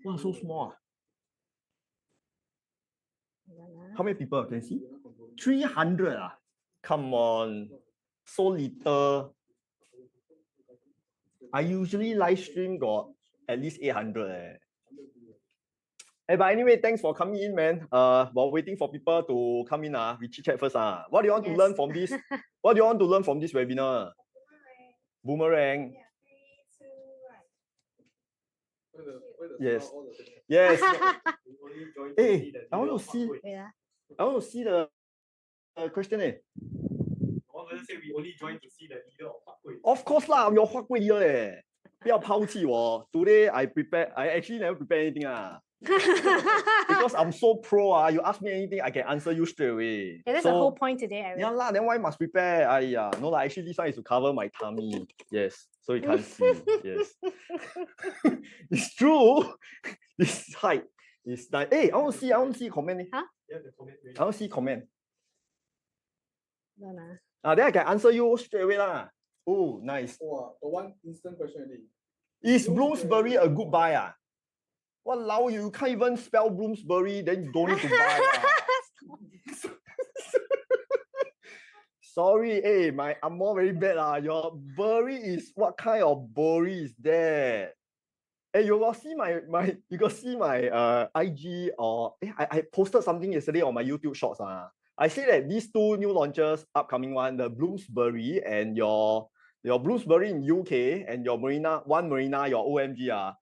Wow, so small. How many people can see? 300 ah. Come on. So little. I usually live stream got at least 800. Hey, but anyway, thanks for coming in, man. While waiting for people to come in, we chit chat first. What do you want to learn from this? What do you want to learn from this webinar? Boomerang. Yes. Yes. Hey, I want to see. I want to see the question. We only joined to see the leader of Huat Of course lah, I'm your Huat Kueh leader. 不要抛弃我. Today I actually never prepare anything because I'm so pro. You ask me anything, I can answer you straight away. Yeah, that's the whole point today, Eric. Yeah lah, then why must prepare? No lah, actually this one is to cover my tummy. Yes, so you can't see. Yes. It's true. This height is like, hey, I want to see comment. Huh? Yeah, the comment. I want to see comment. No, no. Then I can answer you straight away lah. Oh, nice. Oh, one instant question already. Is Bloomsbury a good buy? Walao, you can't even spell Bloomsbury, then you don't need to buy. Sorry, hey, my Angmoh very bad. Your bury is what kind of bury is that? Hey, you got see my IG or I posted something yesterday on my YouTube shorts. I say that these two new launches, upcoming one, the Bloomsbury and your Bloomsbury in UK and your Marina, your OMG.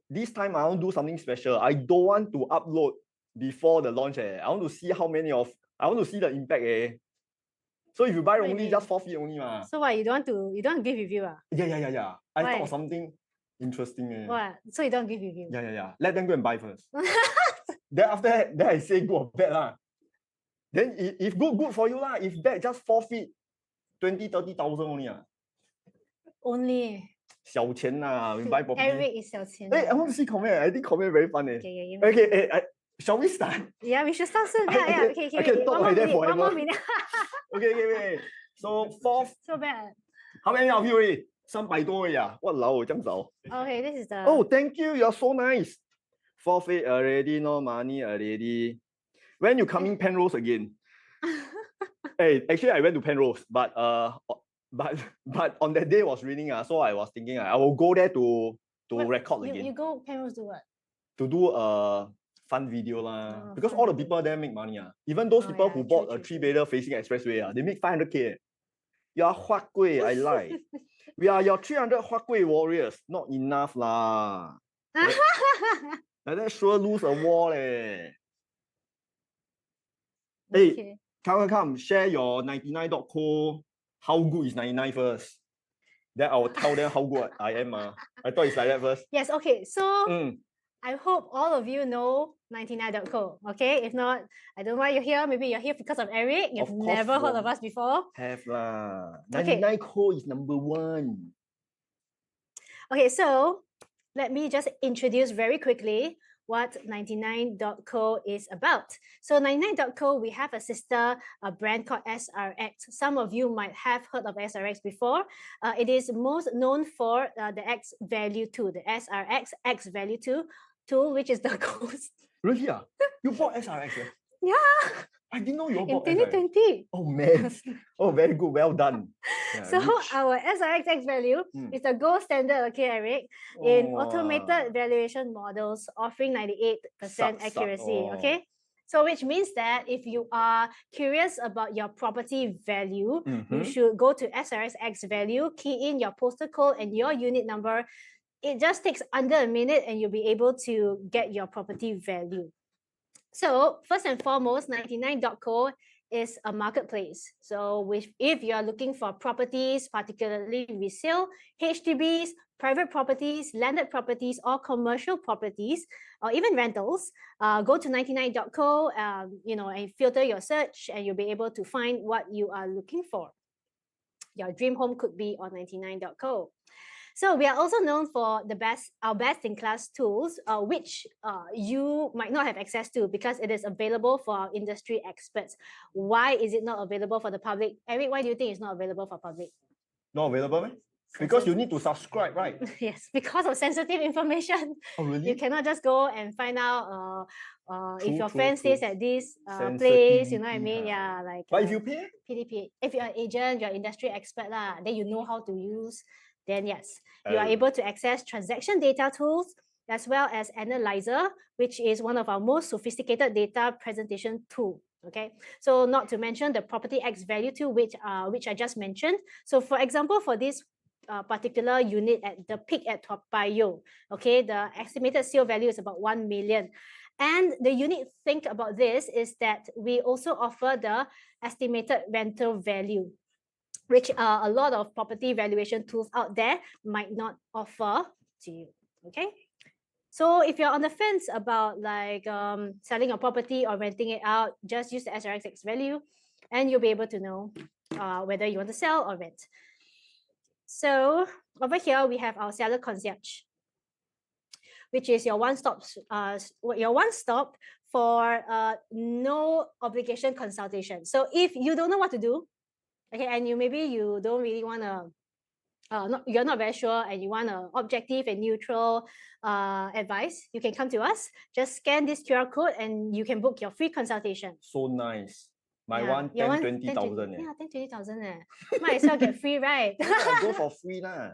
This time I want to do something special. I don't want to upload before the launch. I want to see I want to see the impact. So if you buy only just 4 feet only. So what, you don't want to give review? Yeah. I thought of something interesting. What? So you don't give review? Yeah. Let them go and buy first. Then after that, then I say good or bad. Then if good for you lah. If bad, just 4 feet, 20,000-30,000 only. Only. 小钱 we buy property. Eric is 小钱. Hey, I want to see comment. I think comment very fun. Okay, shall we start? Yeah, we should start soon. Yeah. Okay. I can talk like that forever. 1 more minute. Okay, wait. So fourth. So bad. How many of you already? 300多而已啊. Walao, 这样少. Okay, this is the. Oh, thank you. You're so nice. Forfeit already, no money already. When you coming Penrose again? Hey, actually I went to Penrose, but on that day it was raining. So I was thinking I will go there to record again. You go Penrose do what? To do a fun video lah. Because all the people there make money. Even those people who bought a 3-bedder facing expressway, they make 500k. You are Huat Kueh, I like. We are your 300 Huat Kueh warriors. Not enough lah. Like that sure lose a war . Hey, Okay. Come, share your 99.co. How good is 99 first? Then I will tell them how good I am. I thought it's like that first. Yes, okay. So I hope all of you know 99.co. Okay, if not, I don't know why you're here. Maybe you're here because of Eric. You've never heard of us before. Have lah. 99.co is number 1. Okay, so let me just introduce very quickly what 99.co is about. So 99.co, we have a sister brand called SRX. Some of you might have heard of SRX before. It is most known for the X Value tool, the SRX X Value tool, which is the ghost. Really? You bought SRX? Yeah. I didn't know you bought in 2020. Oh man. Oh, very good. Well done. Yeah, so our SRX X Value is the gold standard, okay, Eric, in automated valuation models offering 98% accuracy, okay? So which means that if you are curious about your property value, you should go to SRX X Value, key in your postal code and your unit number. It just takes under a minute and you'll be able to get your property value. So first and foremost, 99.co is a marketplace. So if you're looking for properties, particularly resale, HDBs, private properties, landed properties, or commercial properties, or even rentals, go to 99.co, and filter your search, and you'll be able to find what you are looking for. Your dream home could be on 99.co. So we are also known for our best-in-class tools, which you might not have access to because it is available for our industry experts. Why is it not available for the public? Eric, why do you think it's not available for public? Not available, man? Because you need to subscribe, right? Yes, because of sensitive information. Oh, really? You cannot just go and find out if your friend true. stays at this place, you know what I mean? Sensitivity, Yeah, like But if you pay, PDP. If you're an agent, you're industry expert lah, then you know how to use, then yes, you are Oh. able to access transaction data tools as well as Analyzer, which is one of our most sophisticated data presentation tool. Okay, so not to mention the property X value tool, which I just mentioned. So for example, for this particular unit at the peak at Toa Payoh, okay, the estimated sale value is about 1 million. And the unique thing about this is that we also offer the estimated rental value, which a lot of property valuation tools out there might not offer to you. Okay. So if you're on the fence about like selling a property or renting it out, just use the SRX value and you'll be able to know whether you want to sell or rent. So over here, we have our seller concierge, which is your one-stop for no obligation consultation. So if you don't know what to do, okay, and maybe you don't really want to, you're not very sure and you want an objective and neutral advice, you can come to us. Just scan this QR code and you can book your free consultation. So nice. My Yeah, one, your 10, one, 20,000. Yeah, 10, 20,000. Might as well get free, right? Yeah, go for free lah.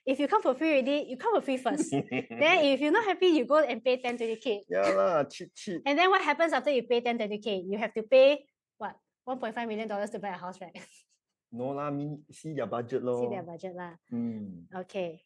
If you come for free already, you come for free first. Then if you're not happy, you go and pay 10, 20K. Yeah lah, cheap. And then what happens after you pay 10, 20K? You have to pay, what, $1.5 million to buy a house, right? No lah, see their budget lor. See their budget lah. Okay.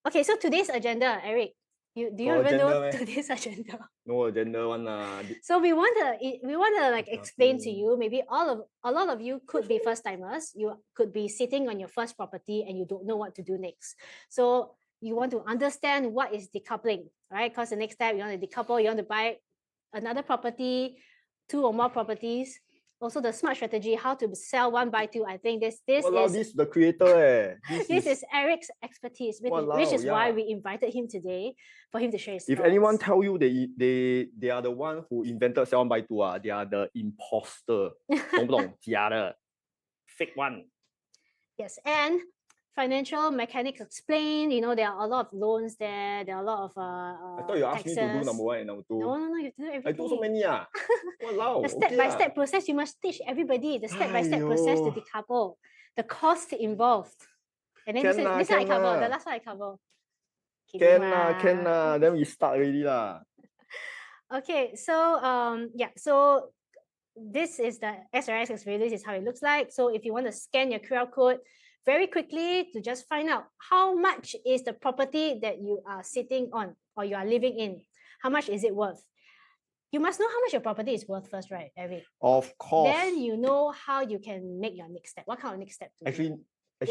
Okay, so today's agenda, Eric, do you even know today's agenda? No agenda one lah. So we want to like explain to you, maybe a lot of you could be first timers. You could be sitting on your first property and you don't know what to do next. So you want to understand what is decoupling, right? Because the next step you want to decouple, you want to buy another property, 2 or more properties. Also the smart strategy, how to sell 1 by 2. I think this is the creator. This is Eric's expertise, which is why we invited him today for him to share his thoughts. If anyone tell you they are the one who invented sell 1 by 2, they are the imposter. 懂不懂？假的 fake one. Yes, and financial mechanics explained, you know, there are a lot of loans there, there are a lot of I thought you asked me to do number 1 and number 2. No, you have to do everything. I do so many. Walao, the step-by-step process, you must teach everybody the step-by-step process to decouple, the cost involved. And then this one I cover, the last one I cover. Can then we start already lah. Okay, so yeah, so this is the SRX experience, this is how it looks like. So if you want to scan your QR code very quickly to just find out how much is the property that you are sitting on or you are living in, how much is it worth? You must know how much your property is worth first, right, Eric? Of course. Then you know how you can make your next step. What kind of next step? Actually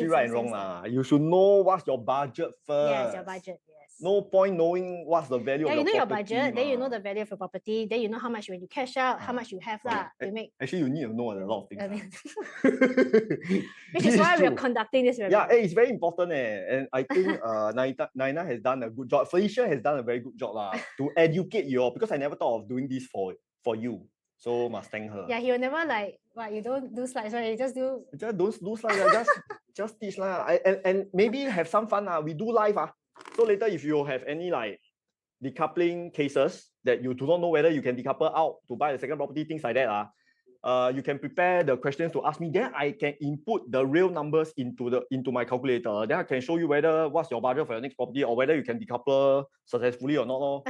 right and wrong lah. You should know what's your budget first. Yeah, it's your budget. Yes. No point knowing what's the value of your property. You know your budget, then you know the value of your property, then you know how much when you cash out, how much you have lah. Actually, you need to know a lot of things. Which is why we are conducting this webinar. Yeah, it's very important and I think Naina has done a good job. Felicia has done a very good job to educate you all, because I never thought of doing this for you. So must thank her. Yeah, he will never like, what, you don't do slides, right? You just do... Just don't do slides, just teach lah. And maybe have some fun. We do live. So later if you have any like decoupling cases that you do not know whether you can decouple out to buy the second property, things like that, you can prepare the questions to ask me. Then I can input the real numbers into my calculator. Then I can show you whether what's your budget for your next property or whether you can decouple successfully or not.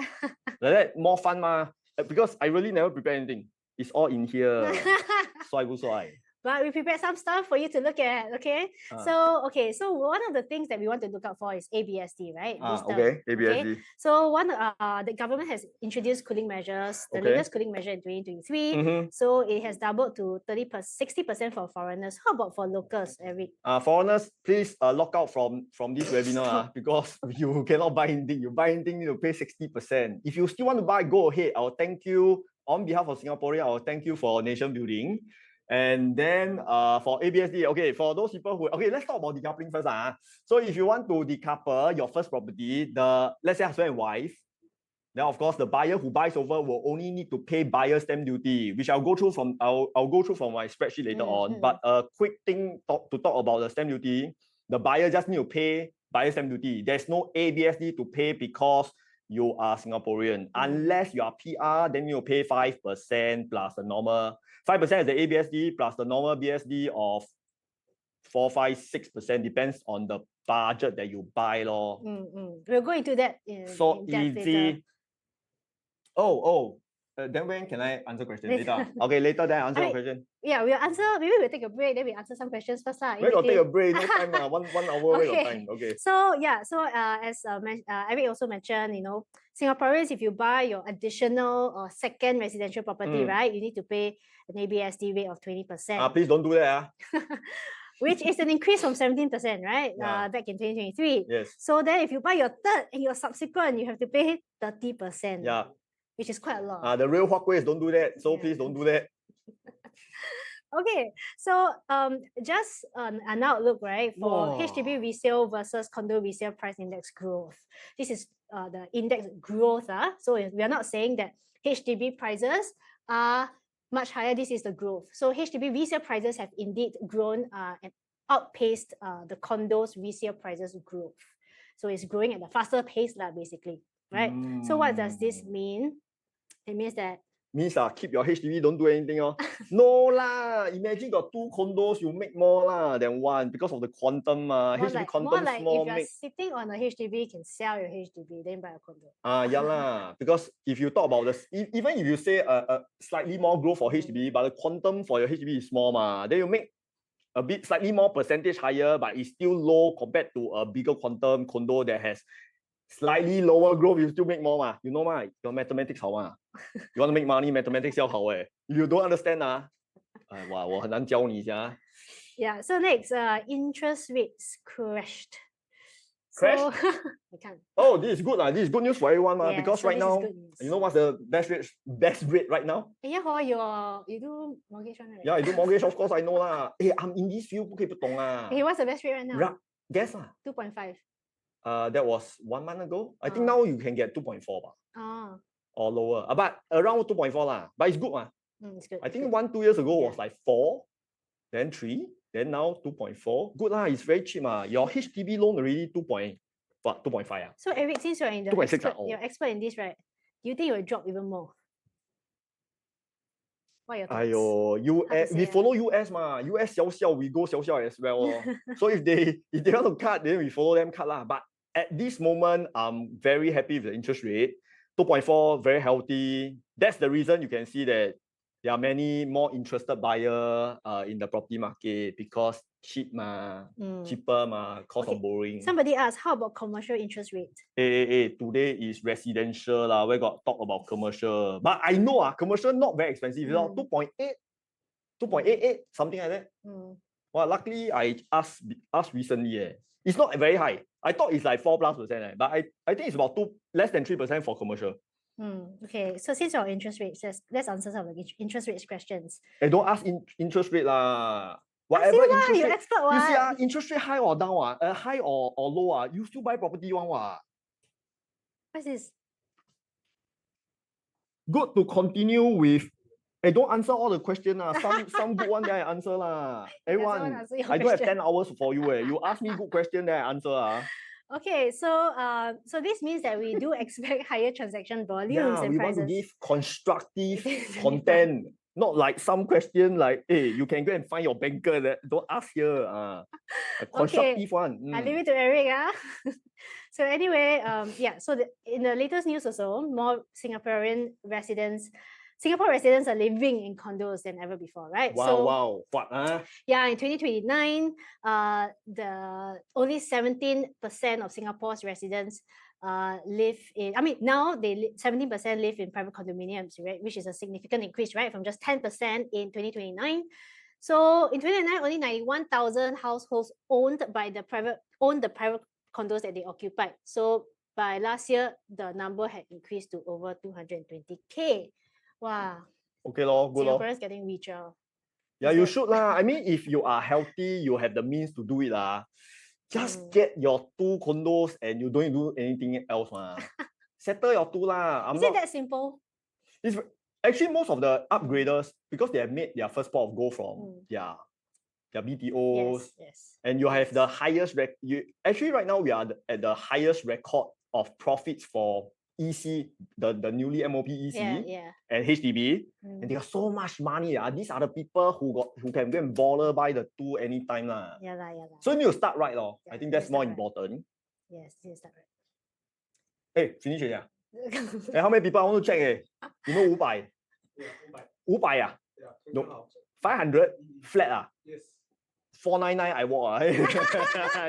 Like that, more fun because I really never prepare anything. It's all in here. But we prepared some stuff for you to look at, okay? So one of the things that we want to look out for is ABSD, right? Okay, ABSD. Okay? So the government has introduced cooling measures, the latest cooling measure in 2023. So it has doubled to 60% for foreigners. How about for locals, Eric? Foreigners, please lock out from this webinar because you cannot buy anything. You buy anything, you need to pay 60%. If you still want to buy, go ahead. I'll thank you. On behalf of Singaporean, I'll thank you for nation building. And then for ABSD, okay, for those people who, let's talk about decoupling first. So if you want to decouple your first property, let's say husband and wife, Then of course the buyer who buys over will only need to pay buyer stamp duty, which I'll go through from my spreadsheet later on. But a quick thing to talk about the stamp duty, the buyer just need to pay buyer stamp duty. There's no ABSD to pay because you are Singaporean. Unless you are PR, then you pay 5% plus the normal 5% is the ABSD plus the normal BSD of 4, 5, 6%, depends on the budget that you buy lor. We'll go into that so in easy. later. Then when can I answer question? Later. Okay, later then I answer your question. Yeah, we'll answer. Maybe we'll take a break. Then we answer some questions first lah. Where got take a break? No time lah. 1 hour. Where got time? Okay. So yeah. So as Eric also mentioned, Singaporeans, if you buy your additional or second residential property, right, you need to pay an ABSD rate of 20%. Please don't do that. Which is an increase from 17%, right? Yeah. Back in 2023. Yes. So then if you buy your third and your subsequent, you have to pay 30%. Yeah. Which is quite a lot. The real Huawei don't do that. So please don't do that. Okay, so just an outlook, right, for HDB resale versus condo resale price index growth. This is the index growth. So we are not saying that HDB prices are much higher. This is the growth. So HDB resale prices have indeed grown and outpaced the condos resale prices growth. So it's growing at a faster pace, basically, right? So what does this mean? It means that keep your HDB, don't do anything. No lah. Imagine got 2 condos, you make more than 1 because of the quantum. HDB quantum more like small. If you're sitting on a HDB, you can sell your HDB, then buy a condo. Yeah lah. Because if you talk about this, even if you say a slightly more growth for HDB, but the quantum for your HDB is small then you make a bit slightly more percentage higher, but it's still low compared to a bigger quantum condo that has slightly lower growth, you still make more You know your mathematics 好 You want to make money, mathematics 要好 If you don't understand 哇，我很难教你 Yeah, so next, interest rates crashed. Crash? So, this is good This is good news for everyone because right now, you know what's the best rate right now? You do mortgage one, right? Yeah, I do mortgage, of course I know I'm in this field, 不可以不懂 what's the best rate right now? Guess 2.5. That was 1 month ago. I think now you can get 2.4 or lower. But around 2.4 But it's good it's good. I think 1-2 years ago was like 4, then 3, then now 2.4. Good It's very cheap Your HDB loan already 2.5 So Eric, since you're in the 2.6 you're expert in this, right? Do you think it will drop even more? What are your thoughts? US, we follow US US 小小 we go 小小 as well So if they want to cut, then we follow them cut But at this moment, I'm very happy with the interest rate. 2.4, very healthy. That's the reason you can see that there are many more interested buyers in the property market because cheaper cost of borrowing. Somebody asked, how about commercial interest rate? Today is residential where got talk about commercial. But I know commercial not very expensive. 2.8, 2.88, something like that. Well, luckily I asked recently. It's not very high. I thought it's like 4+%, but I think it's about less than 3% for commercial. Okay, so since your interest rates, let's answer some of the interest rates questions. Don't ask interest rate Whatever interest rate, expert, you see interest rate high or down high or low you still buy property What's this? Good to continue with. Don't answer all the questions some good one that I answer Everyone, I don't have 10 hours for you You ask me good question then I answer Okay, so this means that we do expect higher transaction volumes and we prices. want to give constructive content, not like some question like, hey, you can go and find your banker. Don't ask here. A constructive one. I leave it to Eric. So anyway, so in the latest news also, more Singapore residents are living in condos than ever before, right? Wow. What? Yeah, in 2029, only 17% of Singapore's residents live in, now 17% live in private condominiums, right? Which is a significant increase, right? From just 10% in 2029. So in 2029, only 91,000 households owned the private condos that they occupied. So by last year, the number had increased to over 220K. Wow. Okay, good Singaporeans getting richer. Yeah, you should if you are healthy, you have the means to do it just get your 2 condos and you don't do anything else settle your two lah. Is it that simple? It's actually most of the upgraders, because they have made their first pot of gold from their BTOs. Yes. And you have the highest actually right now we are at the highest record of profits for EC, the newly MOP EC and HDB. And they got so much money. These are the people who can go and baller buy the two anytime. So you need to start right. I think that's more important. Yes, you start right. Hey, finish it. Hey, how many people I want to check? You know 500? Yeah, 500 ah? Yeah, No, 500 flat Yes. 499 I walk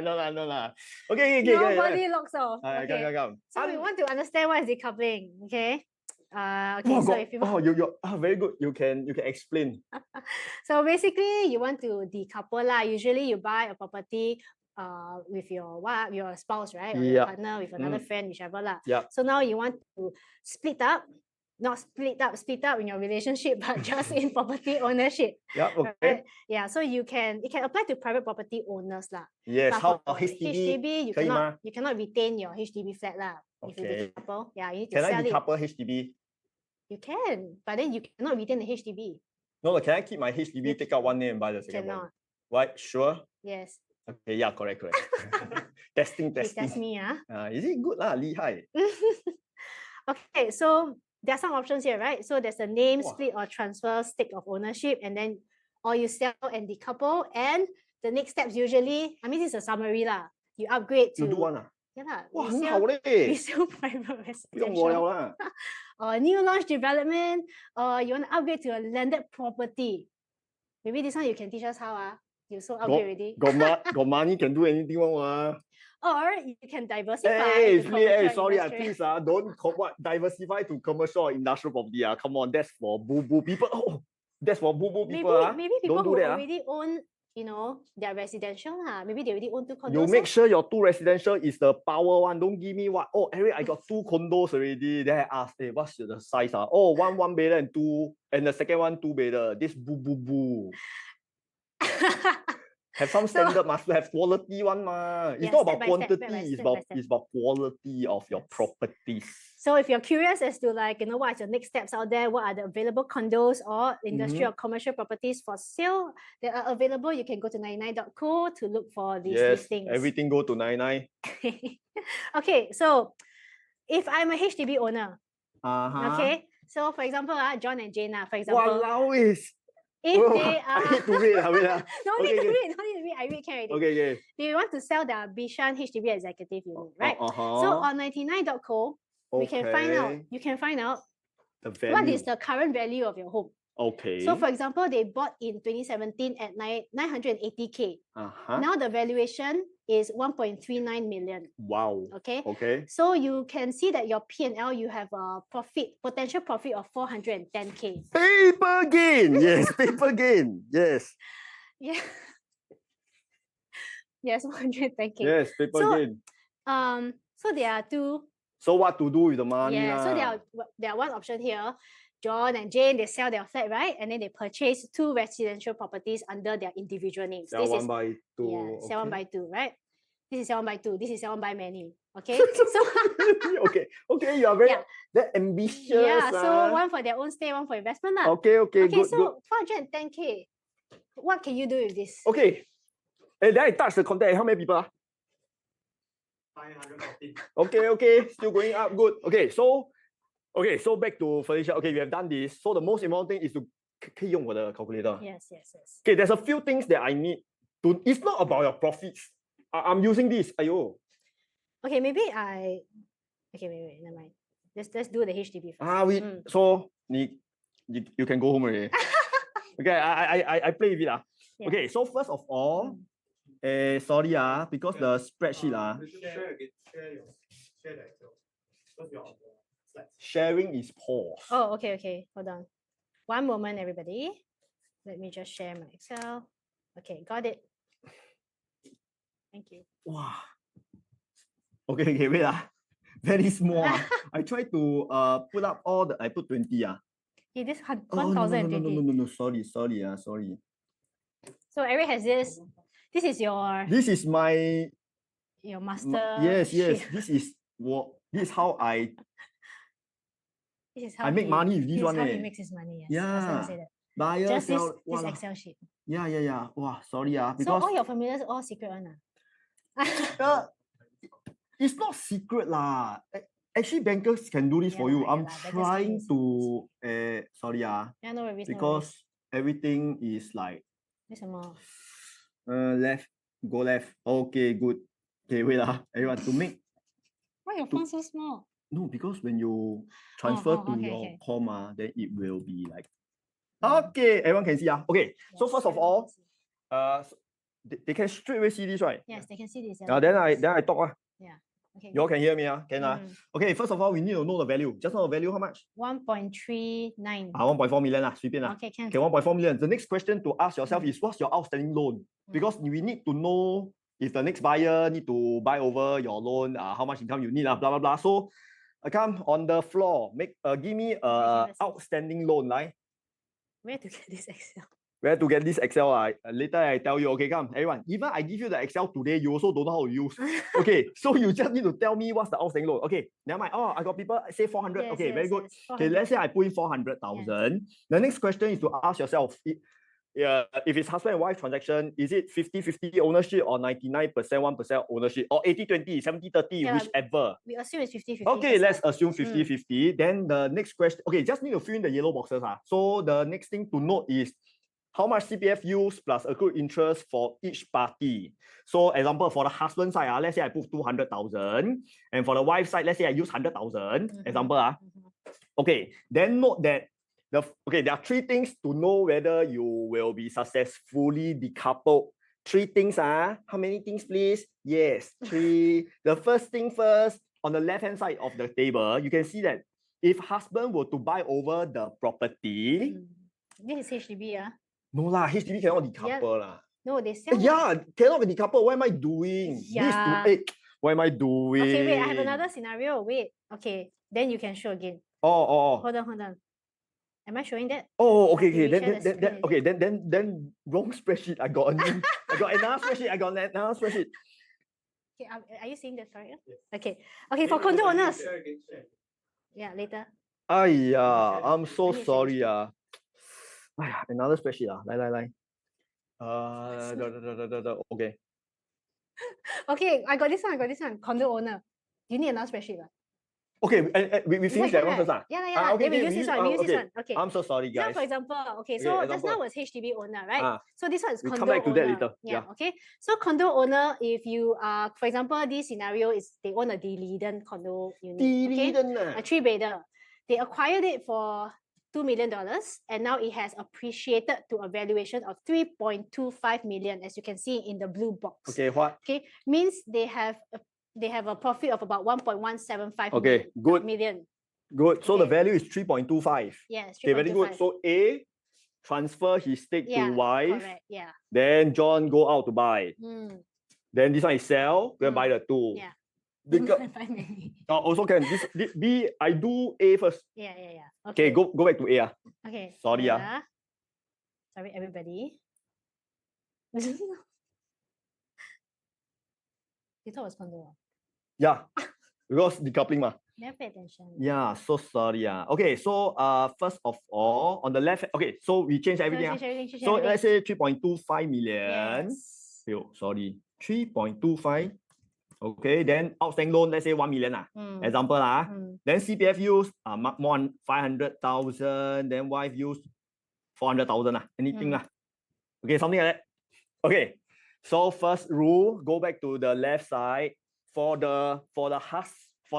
no lah. Okay. Nobody locks off. Okay. Come. So we want to understand what is decoupling. Okay. So if you you very good. You can explain. So basically, you want to decouple lah. Usually, you buy a property with your spouse, right, or your partner, with another friend, whichever lah. So now you want to split up in your relationship, but just in property ownership. Okay. Right? Yeah, so it can apply to private property owners lah. Yes. But How for HDB? You cannot retain your HDB flat lah. If you decouple, you need to can sell I decouple HDB? You can, but then you cannot retain the HDB. No, can I keep my HDB, take out one name and buy the second one? Right? Sure. Yes. Okay. Yeah. Correct. Testing. Test me, is it good lah? 厉害. Okay, so there are some options here, right? So there's a name, split or transfer, stake of ownership, and then or you sell and decouple. And the next steps usually, this is a summary lah. You upgrade to. You do one ah? Yeah lah. We sell private 不用我了啦. Or new launch development, or you want to upgrade to a landed property. Maybe this one you can teach us how you so upgrade already. Got money can do anything one. Or you can diversify. Hey, sorry, please don't diversify to commercial or industrial property. Come on, that's for boo people. Oh, that's for boo people. Maybe people don't do who that, already own, their residential Maybe they already own 2 condos. You make sure your 2 residential is the power one. Don't give me what. Oh, Eric, I got 2 condos already. Then I asked, hey, what's the size? Oh, one bedder and 2, and the second one 2 bedder. This boo. Have some standard, must have quality one It's not about quantity, it's about quality of your properties. So if you're curious as to what are your next steps out there, what are the available condos or industrial or commercial properties for sale that are available, you can go to 99.co to look for these listings. Everything go to 99. Okay, so if I'm a HDB owner, okay. So for example, John and Jane, for example. Walao is. If they are... I need to read. No need to read. I read can already. Okay. They want to sell their Bishan HDB executive unit, right? So on 99.co, you can find out what is the current value of your home. Okay. So for example, they bought in 2017 at 980K. Now the valuation is 1.39 million. Wow. Okay. So you can see that your P&L, you have a potential profit of 410K. Paper gain. Yes, paper gain. Yes. Yeah. Yes, 110K. Yes, paper gain. So there are 2. So what to do with the money? Yeah. So there are one option here. John and Jane, they sell their flat, right? And then they purchase 2 residential properties under their individual names. Sell 1 by 2. Yeah, sell 1 by 2, right? This is sell 1 by 2. This is sell 1 by many. Okay. So okay, you are very ambitious. Yeah. So one for their own stay, one for investment. Okay, good. So 410K. What can you do with this? Okay. And then I touch the contact. How many people? 514. Okay. Still going up. Good. Okay, so back to Felicia. Okay, we have done this. So the most important thing is to 可以用我的 calculator. Yes. Okay, there's a few things that I need to. It's not about your profits. I'm using this. Ayo. Okay, maybe wait, never mind. Let's do the HDB first. So you can go home already. Okay, I play with it. Yeah. Okay, so first of all, sorry because the spreadsheet Share the Excel. Because you're on the slides. Sharing is pause. Oh, okay. Hold on. One moment, everybody. Let me just share my Excel. Okay, got it. Thank you. Wow. Okay, wait very small. I try to put up all the. I put 20 Okay, this 1,020. No. Sorry. So Eric has this. This is your. This is my. Your master. Yes. sheet. This is what This is how I This is how make money with this is one. how he makes his money. Yes. I was Yeah. gonna say that. Buyer, Just sell, this Excel sheet. Yeah. Wow, sorry. So Because all your formulas all secret one. it's not secret lah. Actually, bankers can do this for you. I'm trying to sorry Yeah, no worries. because everything is like left, go left. Okay, good. Okay, wait everyone to make. Why your phone so small? No, because when you transfer to your comma, then it will be like okay, everyone can see. Okay, so first of all, they can straight away see this, right? Yes, they can see this. Then I talk. Yeah. Okay. You all can hear me, can Okay, first of all, we need to know the value. Just know the value, how much? 1.39. 1.4 million Okay, can. Okay, 1.4 million. The next question to ask yourself is, what's your outstanding loan? Because we need to know if the next buyer need to buy over your loan, how much income you need, blah blah blah. So, come on the floor. Give me outstanding loan, right? Where to get this Excel? Where to get this Excel? Later I tell you. Okay, come, everyone. Even I give you the Excel today, you also don't know how to use. Okay, so you just need to tell me what's the outstanding loan. Okay, never mind. Oh, I got people say 400. Yes, okay, very good. Yes, okay, let's say I put in 400,000. Yes. The next question is to ask yourself, if it's husband and wife transaction, is it 50-50 ownership or 99% 1% ownership or 80-20, 70-30, whichever? We assume it's 50-50. Okay, let's assume 50-50. Then the next question, okay, just need to fill in the yellow boxes. So the next thing to note is how much CPF use plus accrued interest for each party. So example, for the husband side, let's say I put 200,000. And for the wife side, let's say I use 100,000. Example. Okay, then note that there are three things to know whether you will be successfully decoupled. Three things. How many things, please? Yes, three. The first thing first, on the left-hand side of the table, you can see that if husband were to buy over the property. This is HDB, No lah, HDB cannot decouple lah. No, they sell. Yeah, cannot be decoupled. What am I doing? Yeah. What am I doing? Okay, wait, I have another scenario. Wait, okay, then you can show again. Oh. Hold on. Am I showing that? Oh, okay. Then wrong spreadsheet. I got another spreadsheet. Okay, are you seeing that? Sorry. Yes. Okay, for condo owners. Yeah, later. I'm so sorry. Another spreadsheet. Okay. Okay, I got this one. Condo owner. You need another spreadsheet. Okay, we finished that one first. Yeah. Okay, we use this one. Okay. I'm so sorry, guys. Now, for example, so just now was HDB owner, right? So this one is condo come back to owner. That later. Yeah. Okay. So condo owner, if you are, for example, this scenario is they own a Deleden condo unit. A 3-bedder. They acquired it for $2 million, and now it has appreciated to a valuation of 3.25 million, as you can see in the blue box. Okay, what? Okay, means they have a profit of about 1.175 million. Good. So the value is 3.25. Yes, 3.25. Okay, very good. So A, transfer his stake to wife. Correct. Yeah. Then John go out to buy. Then this one is sell. Go and buy the two. Yeah. Also can. This B, I do A first. Yeah. Okay, go back to A. Okay. Sorry. Sorry, everybody. You thought it was condo? Yeah, because decoupling. Never pay attention. Yeah, so sorry. Okay, so first of all, on the left, okay, so we change everything. So let's say 3.25 million. Yes. Sorry, 3.25. Okay, then outstanding loan, let's say 1 million. Example. Then CPF use more 500,000. Then wife use 400,000. Anything. Okay, something like that. Okay. So first rule, go back to the left side. For the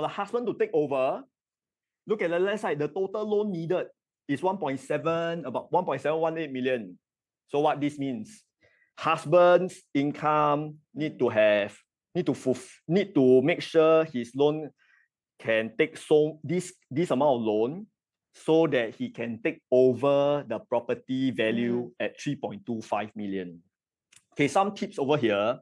husband to take over, look at the left side. The total loan needed is about 1.718 million. So what this means? Husband's income need to make sure his loan can take this amount of loan so that he can take over the property value at 3.25 million. Okay, some tips over here.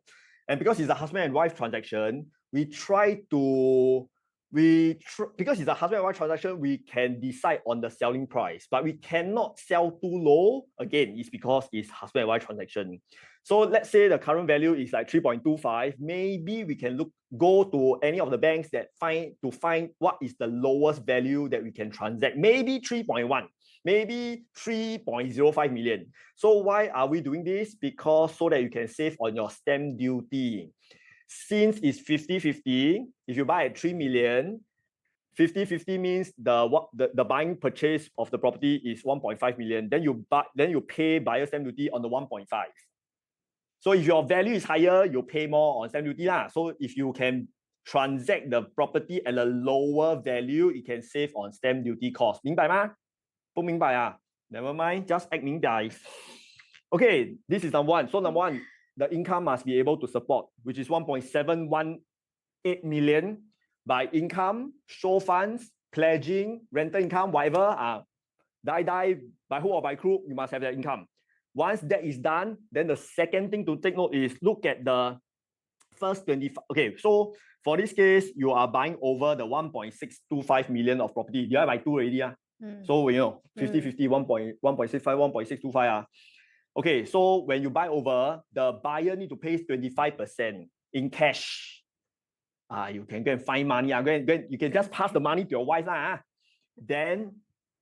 And because it's a husband and wife transaction, we try to because it's a husband and wife transaction, we can decide on the selling price, but we cannot sell too low. Again, it's because it's husband and wife transaction. So let's say the current value is like 3.25. Maybe we can go to any of the banks that find what is the lowest value that we can transact. Maybe 3.1, maybe 3.05 million. So why are we doing this? Because so that you can save on your stamp duty. Since it's 50-50, if you buy at 3 million, 50-50 means the buying purchase of the property is 1.5 million. Then you pay buyer stamp duty on the 1.5. So if your value is higher, you pay more on stamp duty lah. So if you can transact the property at a lower value, it can save on stamp duty cost. 明白吗？不明白啊？ Never mind, just act 明白. Okay, this is number one. So number one, the income must be able to support, which is 1.718 million by income, show funds, pledging, rental income, whatever. Die, by hook or by crook, you must have that income. Once that is done, then the second thing to take note is look at the first 25. Okay, so for this case, you are buying over the 1.625 million of property. You are by two already. So, 50-50, 1.65, 1.625. Okay, so when you buy over, the buyer need to pay 25% in cash. You can go and find money. You can just pass the money to your wife. Then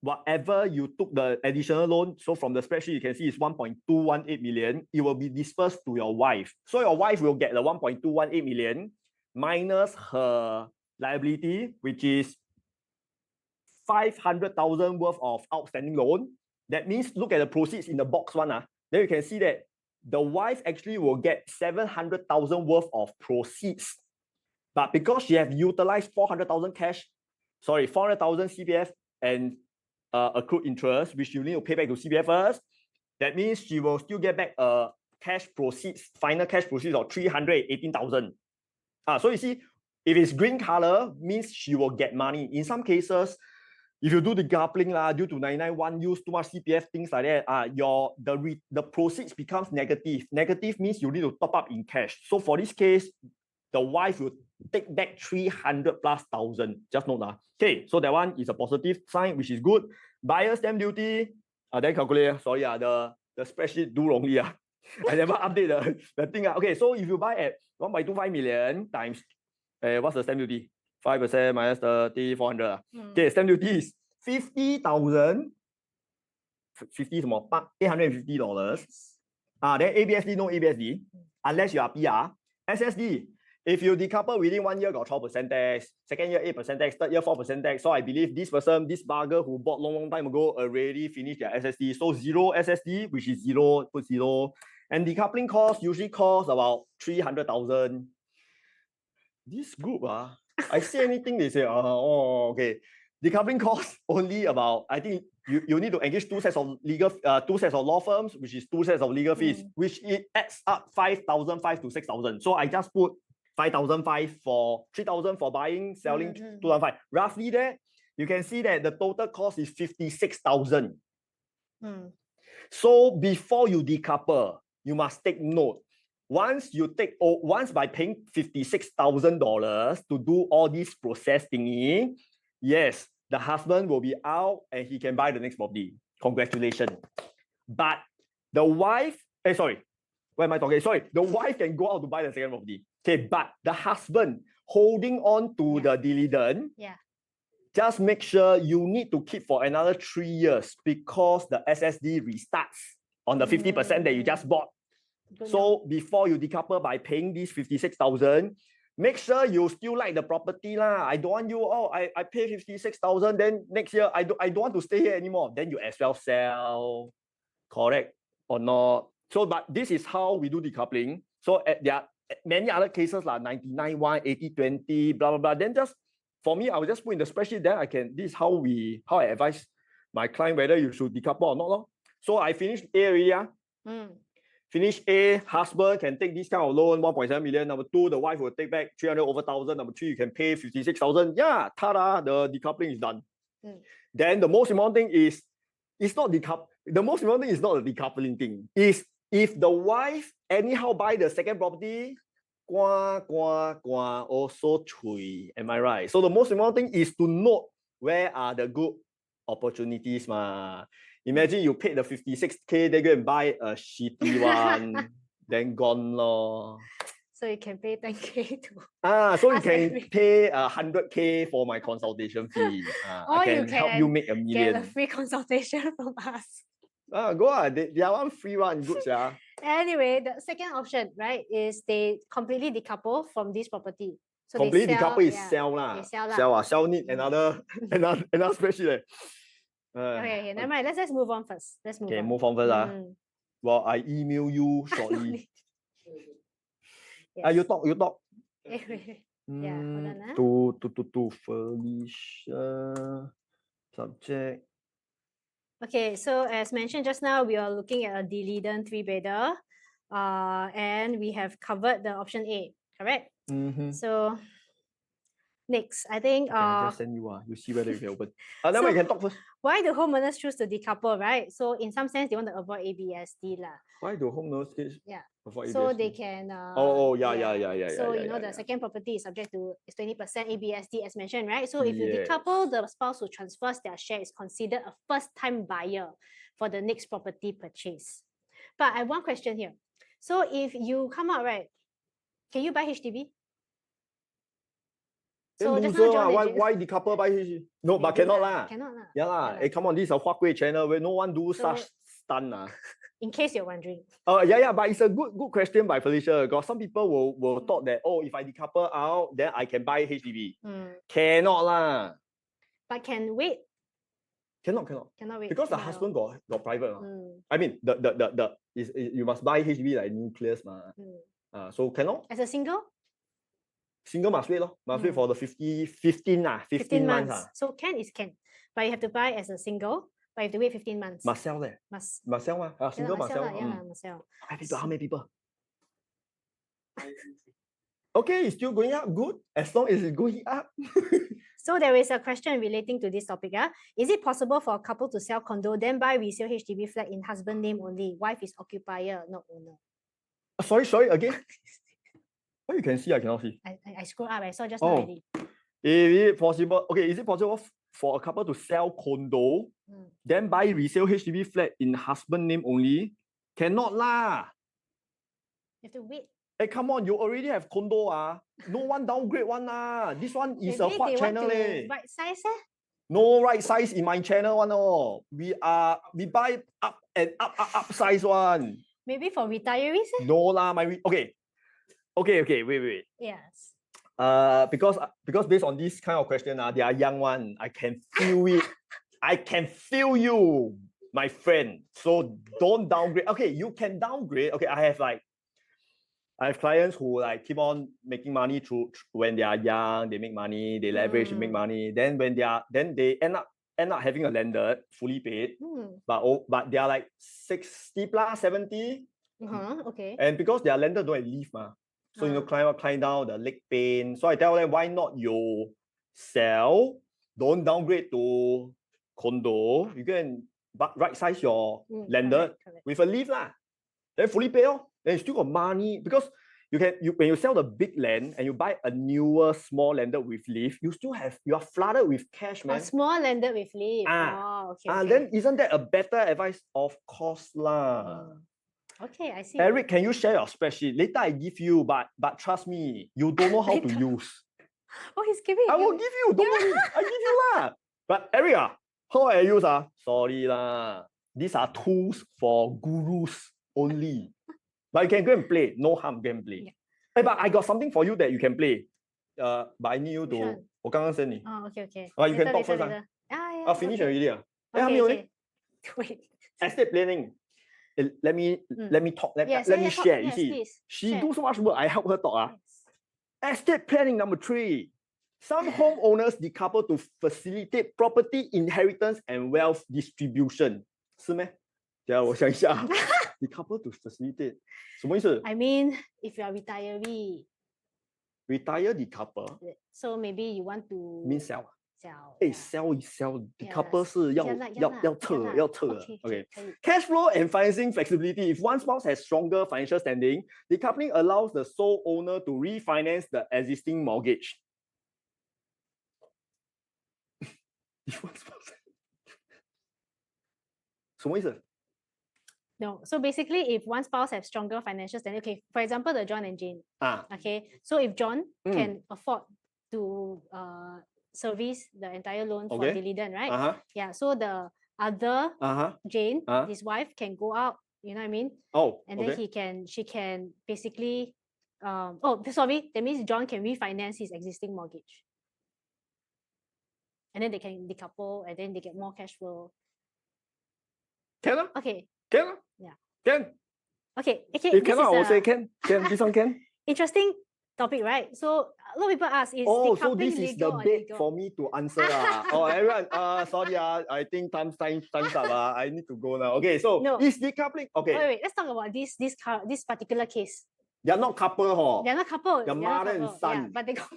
whatever you took the additional loan, so from the spreadsheet you can see it's 1.218 million. It will be dispersed to your wife. So your wife will get the 1.218 million minus her liability, which is 500,000 worth of outstanding loan. That means look at the proceeds in the box one. Then you can see that the wife actually will get 700,000 worth of proceeds. But because she have utilized 400,000 400,000 CPF and accrued interest, which you need to pay back to CPF first, that means she will still get back final cash proceeds of 318,000. So you see, if it's green color, means she will get money. In some cases, if you do the decoupling due to 991 use too much CPF, things like that, the proceeds becomes negative. Negative means you need to top up in cash. So for this case, the wife will take back 300,000+. Just note that. Okay, so that one is a positive sign, which is good. Buyer stamp duty, then calculate. Sorry, the spreadsheet do wrongly. I never update the thing. Okay, so if you buy at 1.25 million times, what's the stamp duty? 5% minus 30, 400. Okay, stamp duty is 50,000. 50 small, $850. Then ABSD, no ABSD, unless you are PR. SSD, if you decouple within 1 year, got 12% tax, second year 8% tax, third year 4% tax. So I believe this bugger who bought long time ago already finished their SSD. So zero SSD, which is zero, put zero. And decoupling cost usually costs about 300,000. This group, I say anything, they say, okay. Decoupling costs only about, I think you need to engage two sets of law firms, which is 2 sets of legal fees, which it adds up 5,500 to 6,000. So I just put 5,500 for 3,000 for buying, selling 2,500. Roughly there, you can see that the total cost is 56,000. So before you decouple, you must take note. Once by paying $56,000 to do all this process thingy, yes, the husband will be out and he can buy the next property. Congratulations. But the wife, the wife can go out to buy the second property. Okay, but the husband holding on to the dividend, just make sure you need to keep for another 3 years because the SSD restarts on the 50% that you just bought. So before you decouple by paying this 56,000, make sure you still like the property lah. I don't want you, I pay 56,000, then next year I don't want to stay here anymore. Then you as well sell. Correct or not? So, but this is how we do decoupling. So there are many other cases like 99-1, 80-20, blah blah blah. Then just for me, I will just put in the spreadsheet. Then this is how I advise my client whether you should decouple or not. So I finished A already. Finish A, husband can take this kind of loan, 1.7 million. Number 2, the wife will take back 300 over 1,000. Number 3, you can pay 56,000. Yeah, ta-da, the decoupling is done. Then the most important thing is, the most important thing is not the decoupling thing. Is if the wife anyhow buy the second property, also chui. Am I right? So the most important thing is to note where are the good opportunities ma. Imagine you paid the 56K, they go and buy a shitty one, then gone lor. So you can pay 10K to So you ask can Eric. pay 100K for my consultation fee. Or I can you help you can make a get a million. free consultation from us. Go they are one free one, good yeah. Anyway, the second option, right, is they completely decouple from this property. So Completely they sell, decouple is yeah, sell lah. they sell lah. Sell need another spreadsheet. Okay, never mind. Let's move on first. Let's move on. Move on first. Well, I email you shortly. Yes. You talk. Yeah, hold on. To Felicia. Subject. Okay, so as mentioned just now, we are looking at a deleden 3-bedder. And we have covered the option A, correct? So next, I think I just send you you see whether you can open. Now you can talk first. Why do homeowners choose to decouple, right? So in some sense, they want to avoid ABSD lah. Why do homeowners avoid so ABSD? they can yeah. So the second property is subject to 20% ABSD as mentioned, right? So if you decouple, the spouse who transfers their share is considered a first-time buyer for the next property purchase. But I have one question here. So if you come out, right, can you buy HDB? So just now, why decouple buy HDB? No, but cannot lah. Cannot lah. Yeah lah. Hey, come on, this is a Huawei channel where no one do such stun lah. In case you're wondering. Yeah, but it's a good question by Felicia. Because some people will thought that, if I decouple out, then I can buy HDB. Cannot lah. But can wait? Cannot wait. Because the husband got private. I mean, you must buy HDB like nucleus ma. So cannot. As a single? Single must wait must wait for the 15 months. So can, but you have to buy as a single, but you have to wait 15 months. Must sell there. Must sell single must sell. Must sell. How many people? Okay, it's still going up. Good. As long as it's going up. So there is a question relating to this topic. Is it possible for a couple to sell condo, then buy resale HDB flat in husband name only? Wife is occupier, not owner. Sorry, again. What you can see, I cannot see. I scroll up. I saw just now already. Is it possible? Okay, is it possible for a couple to sell condo, then buy resale HDB flat in husband name only? Cannot lah. You have to wait. Hey, come on! You already have condo No one downgrade one lah. This one is a what channel Right size No right size in my channel one We buy up and up size one. Maybe for retirees No lah, Okay, wait. Yes. Because based on this kind of question, they are young one. I can feel it. I can feel you, my friend. So don't downgrade. Okay, you can downgrade. Okay, I have clients who keep on making money through when they are young. They make money. They leverage to make money. Then when they end up having a landed fully paid. But they are 60 plus 70. Okay. And because they are landed, don't have leave So climb down the leg pain. So I tell them, why not you sell? Don't downgrade to condo. You can right size your landed with a leave lah. Then fully pay Then you still got money because when you sell the big land and you buy a newer small landed with leave, you are flooded with cash, man. A small landed with leave. Okay. Then isn't that a better advice? Of course lah. Okay, I see. Eric, can you share your spreadsheet? Later I give you, but trust me, you don't know how to use. He's giving. I will give you. Don't worry. I give you lah. But Eric, how I use Sorry lah. These are tools for gurus only. But you can go and play. No harm, go and play. Yeah. Hey, but I got something for you that you can play. But I need you to. 我刚刚 send 你. Okay. You can talk first. Finish already. Okay. Wait. Estate planning. Let me talk. Let me share. You see, she do so much work. I help her talk. Estate planning number 3. Some homeowners decouple to facilitate property inheritance and wealth distribution. 是咩？等下我想一下。Decouple to facilitate 什么意思？ I mean, if you are retiree. Retire decouple. So maybe you want to mean sell. sell. 哎 yeah. ，sell 一 sell Yeah, decouple 是要 yeah lah, 要撤 yeah lah. 要撤的 Okay, OK。 可以。 Cash flow and financing flexibility. If one spouse has stronger financial standing, decoupling allows the sole owner to refinance the existing mortgage. If one spouse 什么意思？ No, so basically, if one spouse have stronger financial standing, okay, for example, the John and Jane. 啊 Okay, so if John Mm. can afford to service the entire loan for Okay. dividend, right? 啊哈 Yeah, so the other 啊哈 Jane, Uh-huh. his wife, can go out, you know what I mean? 哦 And then OK she can basically, oh, sorry, that means John can refinance his existing mortgage. And then they can decouple and then they get more cash flow. can 啊 Okay, can 啊 Yeah. can okay, okay. if This cannot I will is say a can this one can. interesting topic, right? So a lot of people ask, is Oh, so decoupling this is the legal or bait illegal? for me to answer. Oh, everyone, sorry, I think time's up. I need to go now. Okay, so No. is decoupling okay? Wait, let's talk about this particular case. They are not couple, huh? They're not couple. They're not mother and couple, yeah, son. but they got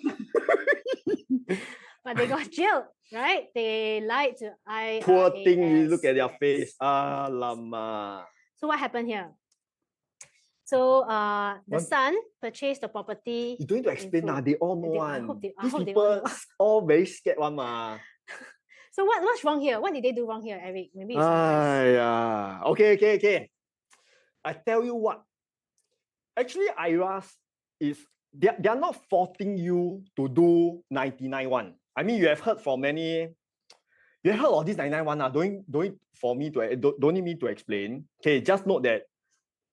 but they got jailed, right? They lied to IRAS. Poor thing, you look at their yes. face. Alamak. So what happened here? So the What? son purchased the property. You don't need to in explain, full. they all know I one. hope they These all people know. all very scared one ma. So what's wrong here? What did they do wrong here, Eric? Maybe you summarize. Yeah. Okay. I tell you what. Actually, IRAS is they are not faulting you to do 99.1. I mean, you have heard from many. You have heard of this 99.1. Don't need me to explain. Okay, just note that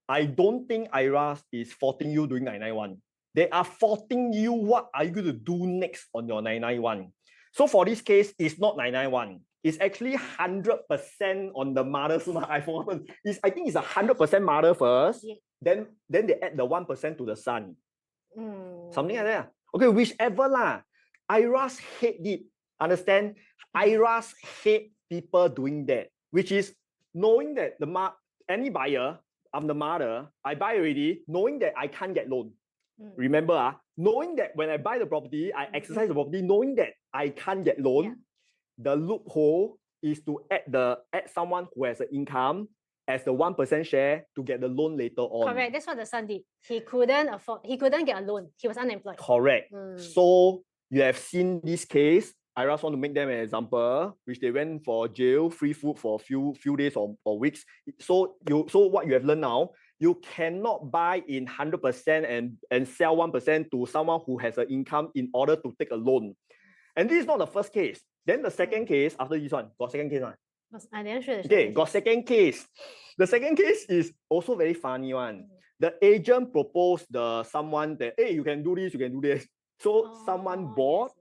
I don't think IRAS is faulting you doing 991. They are faulting you what are you going to do next on your 991. So for this case, it's not 991. It's actually 100% on the mother. I forgot. I think it's 100% mother first. Yeah. Then they add the 1% to the son. Something like Mm. that. Okay, whichever lah. IRAS hate it. Understand? IRAS hate people doing that, which is knowing that any buyer, I'm the mother, I buy already, knowing that I can't get loan. Remember, knowing that when I buy the property, I exercise the property, knowing that I can't get loan, Yeah. the loophole is to add someone who has an income as the 1% share to get the loan later on. Correct. That's what the son did. He couldn't get a loan. He was unemployed. Correct. So you have seen this case. I just want to make them an example, which they went for jail, free food for a few days or weeks. So what you have learned now, you cannot buy in 100% and sell 1% to someone who has an income in order to take a loan. And this is not the first case. Then the second case, after this one, got second case one. I didn't sure. Okay, got second case. The second case is also very funny one. The agent proposed someone that, hey, you can do this, you can do this. So someone bought,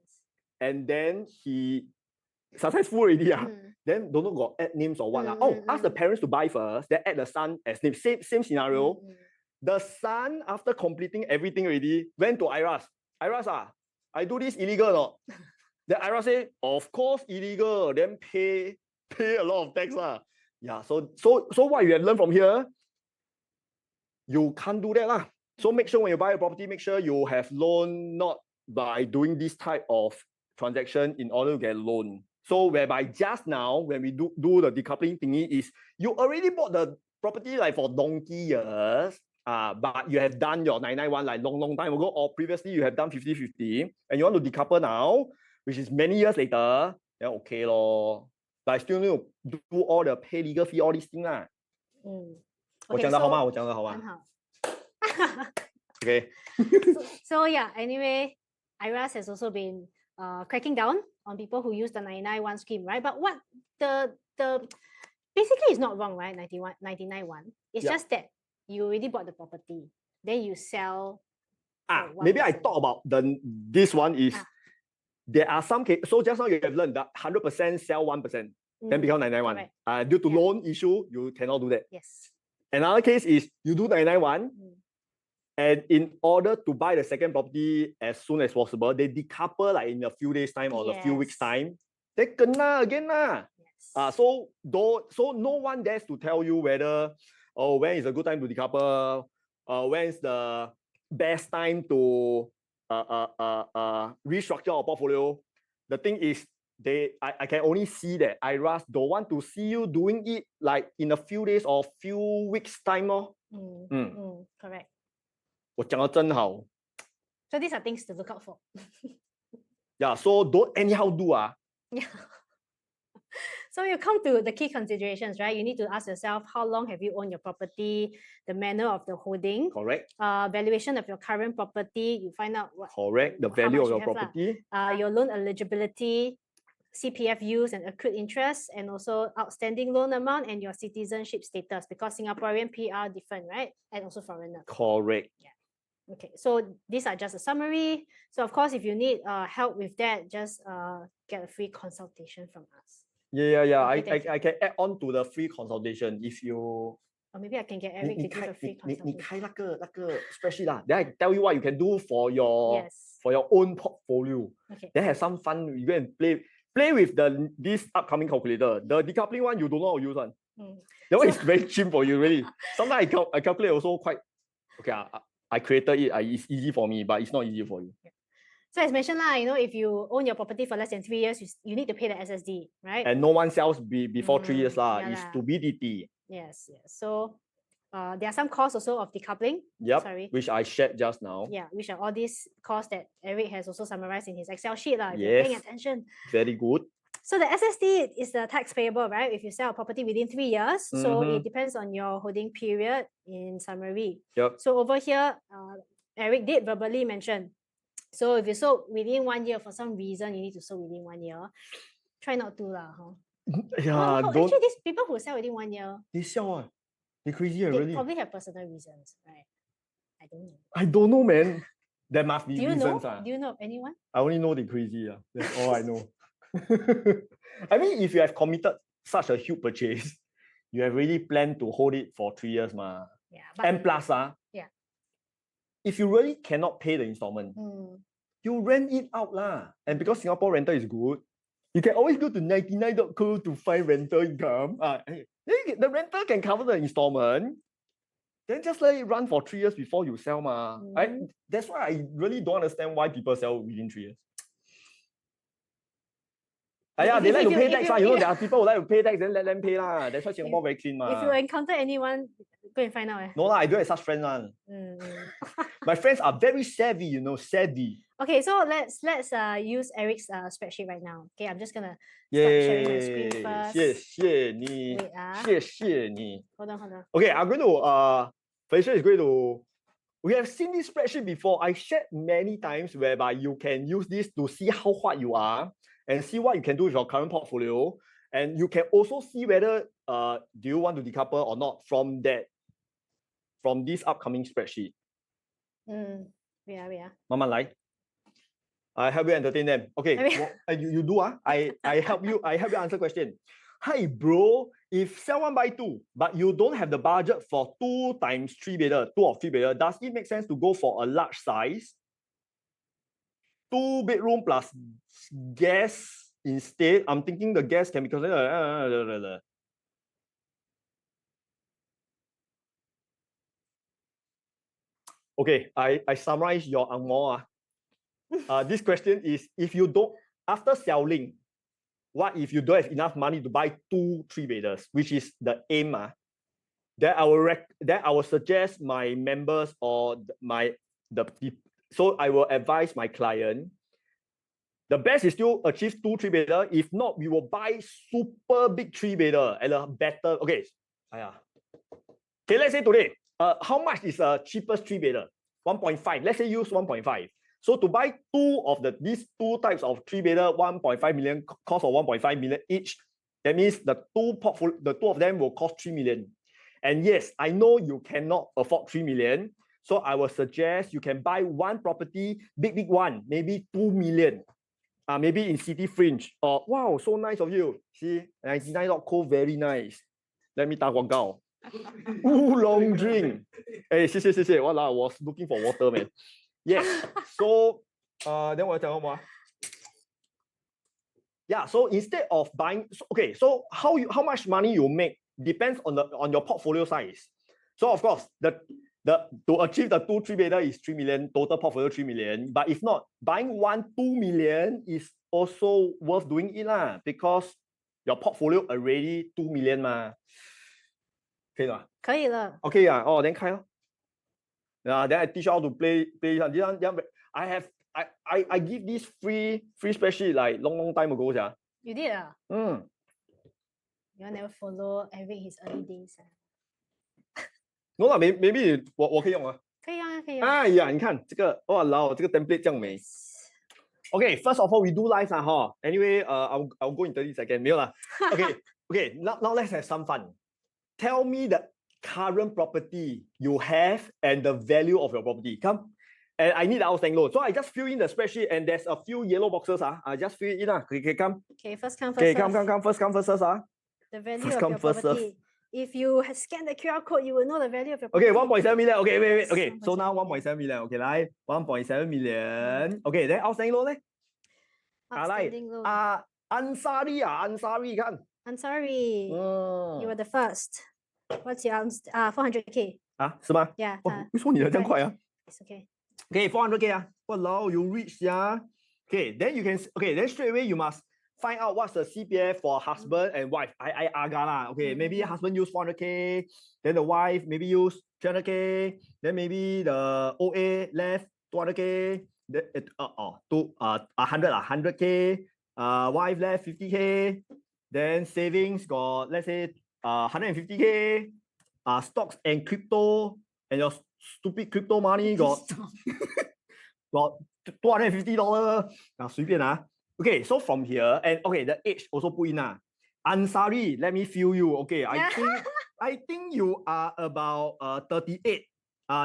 and then he successful already. Then don't know got add names or what. Ask the parents to buy first, then add the son as name. Same scenario. The son, after completing everything already, went to IRAS. IRAS, I do this illegal or not? Then IRAS say, of course illegal. Then pay a lot of tax. Yeah, so what you have learned from here, you can't do that. So make sure when you buy a property, make sure you have loan not by doing this type of transaction in order to get a loan. So whereby just now, when we do the decoupling thingy, is you already bought the property like for donkey years, but you have done your 991 like long time ago, or previously you have done 50-50, and you want to decouple now, which is many years later, then okay lor. But I still need to do all the pay legal fee, all these things lah. Okay, Okay. So yeah, anyway, IRAS has also been cracking down on people who use the 991 scheme, right? But what the basically it's not wrong, right? 991. It's just that you already bought the property, then you sell. Maybe I talk about this one is there are some cases. So just now you have learned that 100% sell 1%, then become 991. Due to loan issue, you cannot do that. Yes. Another case is you do 991, and in order to buy the second property as soon as possible, they decouple like in a few days time or a few weeks time. They kena again lah. So no one dares to tell you whether when is a good time to decouple, when is the best time to restructure our portfolio. The thing is, I can only see that IRAs don't want to see you doing it like in a few days or few weeks time. Correct. 我讲得真好。So these are things to look out for. Yeah, so don't anyhow do. Yeah. So you come to the key considerations, right? You need to ask yourself, how long have you owned your property, the manner of the holding, Correct. Valuation of your current property. You find out what. Correct. The value of your property. Your loan eligibility, CPF use and accrued interest, and also outstanding loan amount and your citizenship status, because Singaporean PR different, right? And also foreigner. Correct. Yeah. Okay, so these are just a summary. So of course, if you need help with that, just get a free consultation from us. Yeah. Okay, I can add on to the free consultation if you. Or maybe I can get Eric to give a free 你 consultation. 开那个 spreadsheet 啦 then I tell you what you can do for your Yes. for your own portfolio. Okay. Then have some fun. You go and play with this upcoming calculator. The decoupling one you don't know how to use one. That one is very cheap for you, really. Sometimes I calculate also quite okay. I created it. It's easy for me, but it's not easy for you. Yeah. So as mentioned, if you own your property for less than 3 years, you need to pay the SSD, right? And no one sells before 3 years lah. Yeah It's lah. to BDT. Yes. So there are some costs also of decoupling. Yep. Sorry. Which I shared just now. Yeah, which are all these costs that Eric has also summarized in his Excel sheet lah. If Yes. you're paying attention. Very good. So the SSD is the tax payable, right? If you sell a property within 3 years. So it depends on your holding period in summary. Yep. So over here, Eric did verbally mention. So if you sold within 1 year for some reason, you need to sell within 1 year. Try not to lah. Yeah, don't. Actually, these people who sell within 1 year, They sell. They crazy, they really. probably have personal reasons, right? I don't know. I don't know, man. There must be Do you reasons. know? Do you know of anyone? I only know they crazy. That's all I know. I mean, if you have committed such a huge purchase, you have really planned to hold it for 3 years, ma. Yeah. But, And plus, yeah. If you really cannot pay the installment, you rent it out lah. And because Singapore rental is good, you can always go to 99.co to find rental income. The rental can cover the installment. Then just let it run for 3 years before you sell, ma. That's why I really don't understand why people sell within 3 years. They like to pay tax. There are people who like to pay tax, then let them pay lah. That's why Singapore very clean, ma. If you encounter anyone, go and find out. No lah, I don't have such friends one. My friends are very savvy, savvy. Okay, so let's use Eric's spreadsheet right now. Okay, I'm just gonna start sharing my screen first. 谢谢你. Wait, 谢谢你. Hold on. Okay, I'm going to Felicia is going to. We have seen this spreadsheet before. I shared many times whereby you can use this to see how hard you are and see what you can do with your current portfolio. And you can also see whether do you want to decouple or not from this upcoming spreadsheet. Yeah. 慢慢来. I help you entertain them. Okay, you do. I help you answer question. Hi bro, if sell 1 by 2, but you don't have the budget for 2 times 3 bedder, 2 or 3 bedder, does it make sense to go for a large size? 2 bedroom plus guest instead? I'm thinking the guest can be considered. Okay, I summarize your angmo. This question is, if you don't, after selling, what if you don't have enough money to buy 2 3 bedders, which is the aim? Then I will suggest my members or so I will advise my client. The best is still achieve 2 3 bedder. If not, we will buy super big 3 bedder at a better. Okay, let's say today, how much is the cheapest 3 bedder? 1.5. Let's say use 1.5. So to buy these 2 types of 3 bedder, 1.5 million, cost of 1.5 million each. That means the two of them will cost 3 million. And yes, I know you cannot afford 3 million. So I will suggest you can buy one property, big one, maybe 2 million. Maybe in city fringe. Or wow, so nice of you. See, 99.co, very nice. Let me 打广告. Long drink. Hey, 谢谢. Well, I was looking for water, man. Yes. So, then what tell you? Yeah. So instead of buying, so how much money you make depends on your portfolio size. So of course, to achieve the 2 3 bedder is 3 million, total portfolio 3 million. But if not, buying 1 2 million is also worth doing it lah, because your portfolio already 2 million 嘛，可以吗？可以了。Okay 啊，哦，then 开哦。then I teach you how to play this one. I give this free spreadsheet like long time ago, yeah. You did ah? You never follow Eric his early days No 啦，maybe 我可以用啊。可以啊，可以用。哎呀，你看这个，哇老，这个 template 这样美。Okay, first of all, we do live 啦哈。Anyway, I'll go in 30 seconds，没有啦。Okay, now let's have some fun. Tell me the current property you have and the value of your property. Come. And I need the outstanding loan. So I just fill in the spreadsheet and there's a few yellow boxes. I just fill it in. Okay, come. Okay, first come, first Okay, serve. come. First come, first serve. The value First of come, your first serve. property. If you scan the QR code, you will know the value of your property. Okay, 1.7 million. Okay, wait. Okay, 1.7 so now 1.7 million. Okay, 来 1.7 million. Okay, then outstanding loan 呢？ Outstanding loan. Ansari ，Ansari 看。Ansari. You were the first. What's your 400K? 啊，是吗？ Yeah. 哇，为什么你的这样快啊？ It's okay. Okay, 400K 啊。Walao, you reach 呀。Okay, then you can. Okay, then straight away you must find out what's the CPF for husband and wife. I agak lah. Okay, maybe husband use 400K, then the wife maybe use 300K, then maybe the OA left 200K, then 100K, wife left 50K, then savings got let's say 150K, stocks and crypto and your stupid crypto money got 250$随便啊。Okay, so from here and okay, the age also put in Ansari, let me feel you. Okay, I think you are about 38.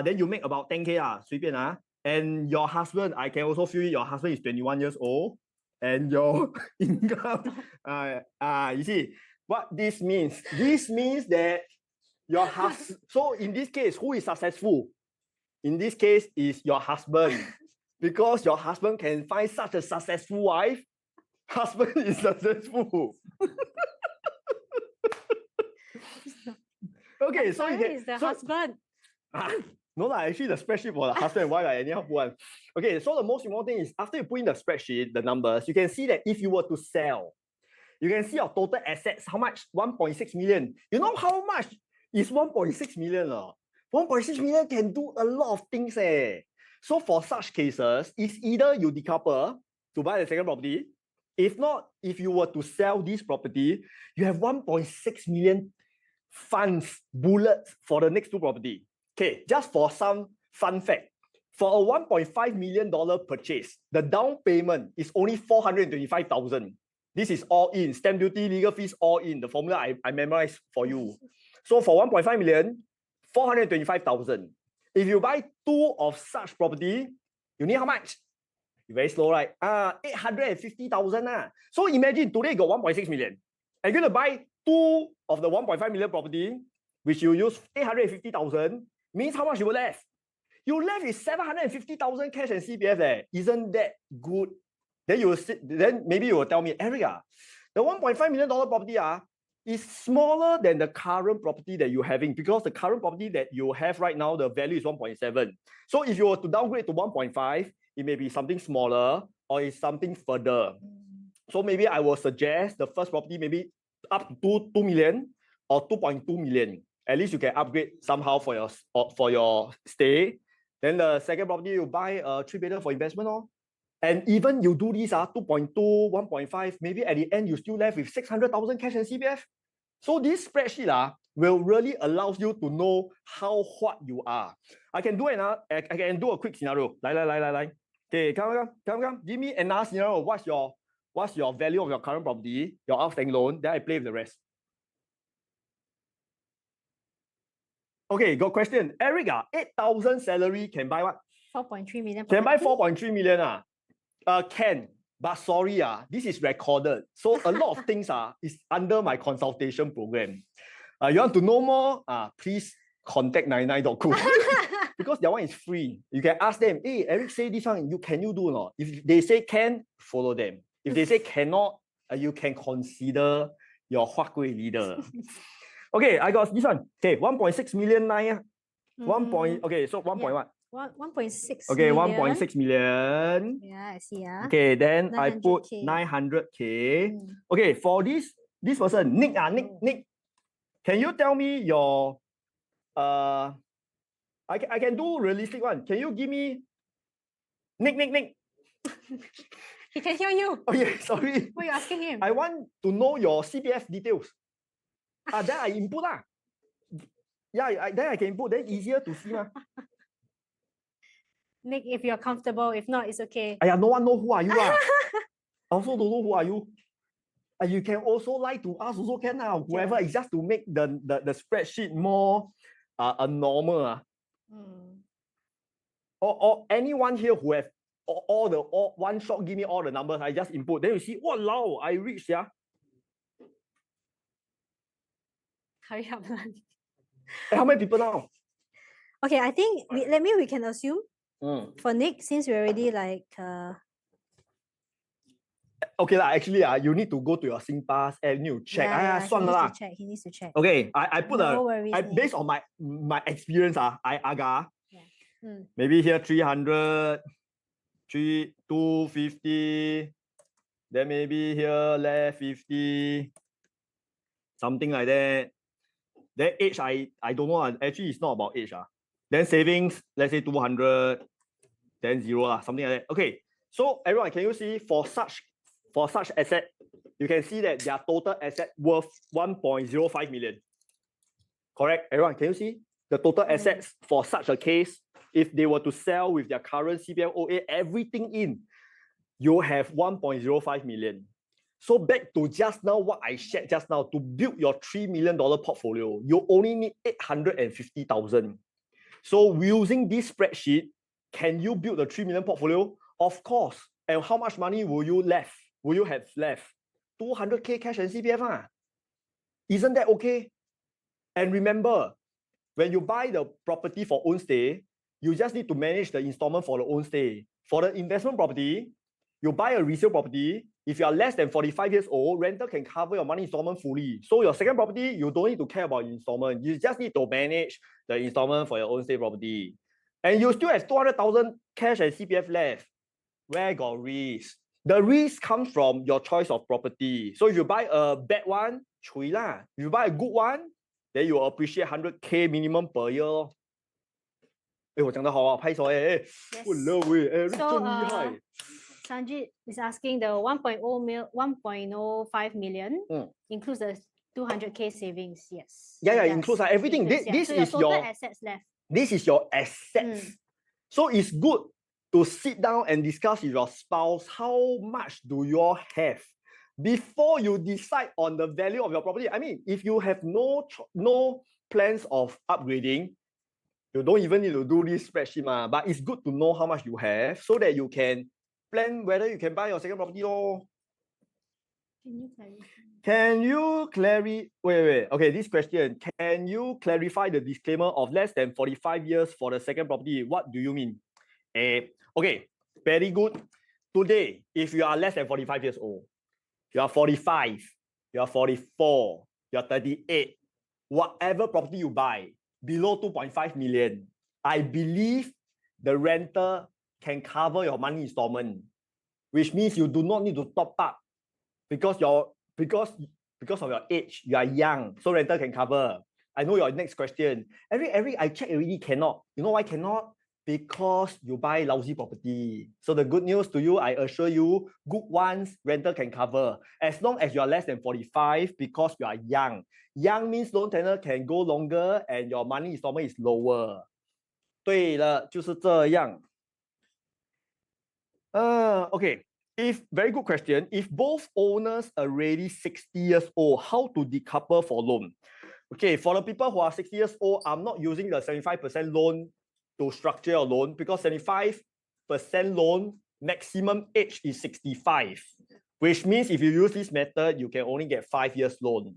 Then you make about 10K 随便啊。And your husband, I can also feel it. Your husband is 21 years old, and your income. You see what this means? This means that your husband. So in this case, who is successful? In this case, is your husband. Because your husband can find such a successful wife, husband is successful. Okay, so you can. Is the husband? No lah, actually the spreadsheet for the husband and wife anyhow put one. Okay, so the most important thing is after you put in the spreadsheet, the numbers, you can see that if you were to sell, you can see your total assets, how much? 1.6 million. You know how much is 1.6 million? 1.6 million can do a lot of things. So for such cases, it's either you decouple to buy the second property. If not, if you were to sell this property, you have 1.6 million funds, bullets for the next two property. Okay, just for some fun fact, for a $1.5 million purchase, the down payment is only 425,000. This is all in, stamp duty, legal fees, all in. The formula I memorized for you. So for 1.5 million, 425,000. If you buy two of such property, you need how much? You're very slow, right? 850,000. So imagine today you got 1.6 million. And you're going to buy two of the 1.5 million property, which you use 850,000, means how much you will left? You left is 750,000 cash and CPF. Isn't that good? Then maybe you will tell me, Eric, the $1.5 million property is smaller than the current property that you're having, because the current property that you have right now, the value is 1.7. So if you were to downgrade to 1.5, it may be something smaller or it's something further. So maybe I will suggest the first property maybe up to 2 million or 2.2 million. At least you can upgrade somehow for your stay. Then the second property you buy a 3-bedder for investment. And even you do this 2.2, 1.5, maybe at the end you still left with 600,000 cash and CPF. So this spreadsheet will really allow you to know how what you are. I can do a quick scenario. Okay, come. Give me another scenario. What's your value of your current property, your outstanding loan? Then I play with the rest. Okay, got question. Eric, 8,000 salary can buy what? 4.3 million. Can buy 4.3 million. Can, but sorry, this is recorded. So a lot of things is under my consultation program. You want to know more? Please contact 99.co. Because that one is free. You can ask them, hey, Eric say this one, can you do or not? If they say can, follow them. If they say cannot, you can consider your Huawei leader. Okay, I got this one. Okay, 1.6 million. Okay, so 1.1. 1.6 Okay, million. 1.6 million. Yeah, I see. Okay, then I put 900K. 900K. Okay, for this person, Nick, Nick, can you tell me your I can do realistic one. Can you give me Nick? He can hear you. Oh yeah, sorry. What are you asking him? I want to know your CPF details. Then I input lah. Yeah, then I can input. Then easier to see ma. Nick, if you're comfortable, if not, it's okay. No one know who are you lah. I also don't know who are you. You can also lie to us also can now. Whoever is just to make the spreadsheet more normal. Or anyone here who have all one shot give me all the numbers. I just input. Then you see, wow, I reached, yeah. Hurry up, man. How many people now? Okay, I think we can assume for Nick, since we already like okay lah, actually you need to go to your SingPass and you check. He needs to check. Okay, I put no worries, based on my experience, I aga. Yeah. Maybe here 300, 250, then maybe here left 50, something like that. Then age, I don't know. Actually, it's not about age. Then savings, let's say 200, then zero, something like that. Okay, so everyone, can you see for such asset, you can see that their total asset worth 1.05 million. Correct? Everyone, can you see the total assets for such a case? If they were to sell with their current CPF OA, everything in, you have 1.05 million. So back to just now, what I shared just now, to build your $3 million portfolio, you only need 850,000. So using this spreadsheet, can you build a 3 million portfolio? Of course. And how much money will you have left? 200K cash and CPF. Isn't that okay? And remember, when you buy the property for own stay, you just need to manage the installment for the own stay. For the investment property, you buy a resale property. If you are less than 45 years old, rental can cover your money installment fully. So your second property, you don't need to care about installment. You just need to manage the installment for your own stay property. And you still have 200,000 cash and CPF left. Where got risk? The risk comes from your choice of property. So if you buy a bad one, chui lah. If you buy a good one, then you will appreciate 100K minimum per year. 我讲得好啊，拍手哎，我 love it， 真厉害。Sanjit is asking the 1.05 million includes the 200K savings. Yes. Yeah, includes everything. This so is your assets left. This is your assets. So it's good to sit down and discuss with your spouse how much do you all have before you decide on the value of your property. I mean, if you have no plans of upgrading, you don't even need to do this spreadsheet, but it's good to know how much you have so that you can plan whether you can buy your second property. Can you clarify? Wait. Okay, this question. Can you clarify the disclaimer of less than 45 years for the second property? What do you mean? Okay, very good. Today, if you are less than 45 years old, you are 45, you are 44, you are 38, whatever property you buy, below 2.5 million, I believe the renter can cover your money installment, which means you do not need to top up because of your age, you are young, so renter can cover. I know your next question. Every I check already cannot. You know why cannot? Because you buy lousy property. So the good news to you, I assure you, good ones, rental can cover. As long as you are less than 45, because you are young. Young means loan tenure can go longer and your money installment is lower. 对了，就是这样。Okay. If very good question. If both owners already 60 years old, how to decouple for loan? Okay, for the people who are 60 years old, I'm not using the 75% loan to structure your loan because 75% loan maximum age is 65, which means if you use this method, you can only get 5 years loan.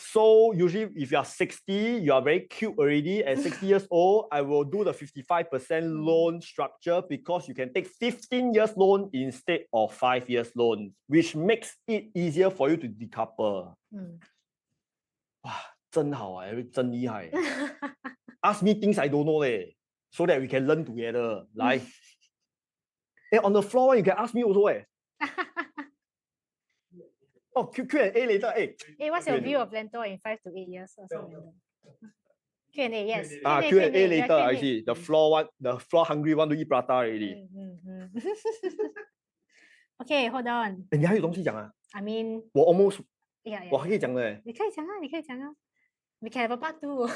So usually if you are 60, you are very cute already. At 60 years old, I will do the 55% loan structure because you can take 15 years loan instead of 5 years loan, which makes it easier for you to decouple. Wow, 真好啊，真厉害。Ask me things I don't know 嘞。so that we can learn together. Like, on the floor, you can ask me also. Oh, Q&A later. Hey, what's your view of Lentor in 5 to 8 years? Q&A, yes. Q&A later. I see. The floor hungry want to eat prata already. Okay, hold on. 你还有东西讲啊 I mean, 我 almost yeah, 我还可以讲的。你可以讲啊，你可以讲啊。We can have a part 2.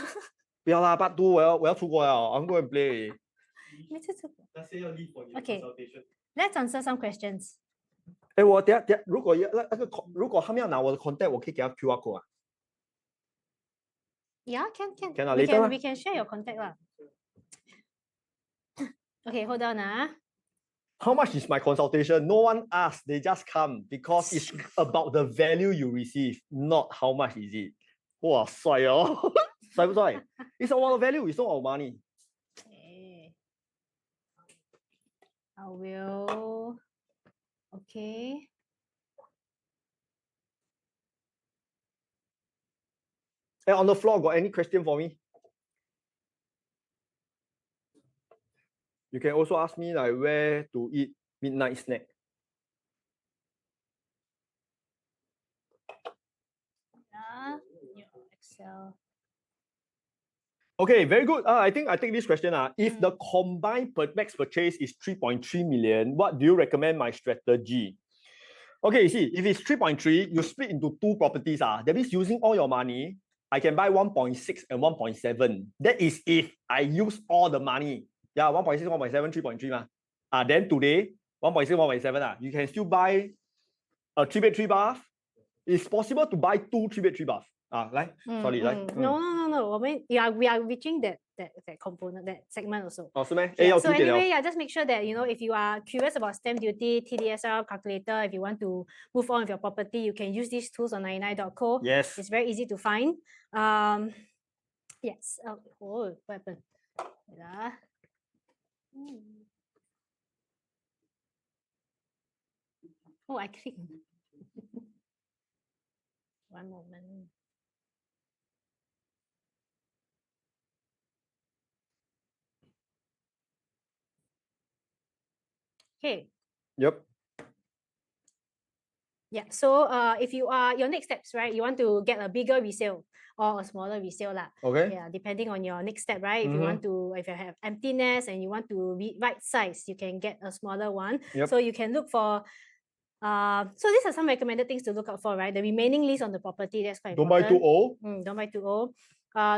不要啦，part 2我要出国了，I'm going to play。每次出国。那些要 leave for 你的 Okay. consultation。 Let's answer some questions. 我等下如果如果他们要拿我的 contact，我可以给他 QR code 啊。Yeah, can. Can lah, we later can lah. we can share your contact lah. Okay, hold on. How much is my consultation? No one asks. They just come because it's about the value you receive, not how much is it. 哇，帅哦，帅不帅？ It's about the value. It's not our money. Okay. I will. Okay. On the floor, got any question for me? You can also ask me like where to eat midnight snack. Your Excel. Okay, very good. I think I take this question. If the combined max purchase is 3.3 million, what do you recommend my strategy? Okay, see, if it's 3.3, you split into 2 properties. That means using all your money, I can buy 1.6 and 1.7. That is if I use all the money. Yeah, 1.6, 1.7, 3.3. Then today, 1.6, 1.7. You can still buy a 3-bed 3-bath. It's possible to buy 2 3-bed 3-bath. Sorry, No. We are reaching that component, that segment also. Oh, so anyway, just make sure that if you are curious about stamp duty, TDSR calculator, if you want to move on with your property, you can use these tools on 99.co. Yes. It's very easy to find. Yes. What happened? Oh, I clicked. One moment. Okay. Yep. Yeah. So if you are your next steps, right? You want to get a bigger resale or a smaller resale lah. Okay. Yeah, depending on your next step, right? If you want to, if you have emptiness and you want to be right size, you can get a smaller one. Yep. So you can look for. So these are some recommended things to look out for, right? The remaining lease on the property, that's quite important. Don't buy too old. Don't buy too old.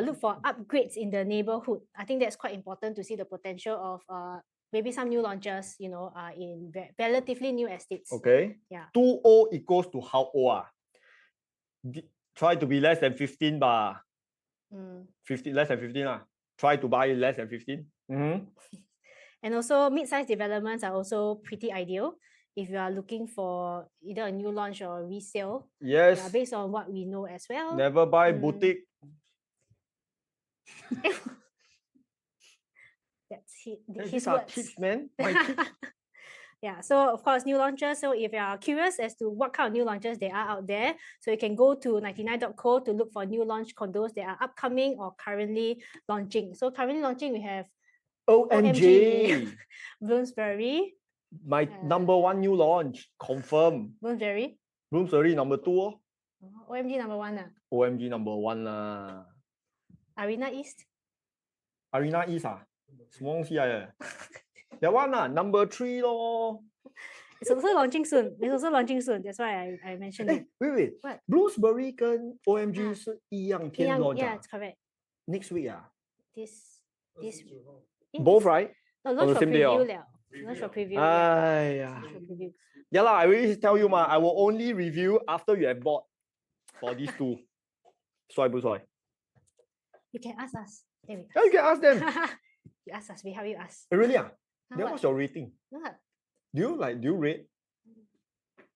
Look for upgrades in the neighborhood. I think that's quite important to see the potential of maybe some new launches, in relatively new estates. Okay. Yeah. Too old equals to how old? Try to be less than 15 ba. 15, less than 15 lah. Try to buy less than 15. And also mid-sized developments are also pretty ideal if you are looking for either a new launch or resale. Yes. Yeah, based on what we know as well. Never buy boutique. That's These are tips, man. My tips. Yeah, so of course, new launches. So if you are curious as to what kind of new launches there are out there, so you can go to 99.co to look for new launch condos that are upcoming or currently launching. So currently launching, we have OMG. Bloomsbury. My number 1 new launch, confirm. Bloomsbury. Bloomsbury number 2. OMG number 1. OMG number 1 lah. Arena East. Arena East 什么东西来的 That one number 3 咯. It's also launching soon. That's why I mentioned it. Wait. What? Bloomsbury 跟 OMG 是一样天 launch. Yeah, it's correct. Next week This. Both, right? No, launch for preview liao. Launch for preview. Yeah lah, I already tell you I will only review after you have bought for these 2. 帅不帅? You can ask us. Yeah, you can ask them. You ask us. We help you ask. Really? Then What? what's your rating? What? Do you rate?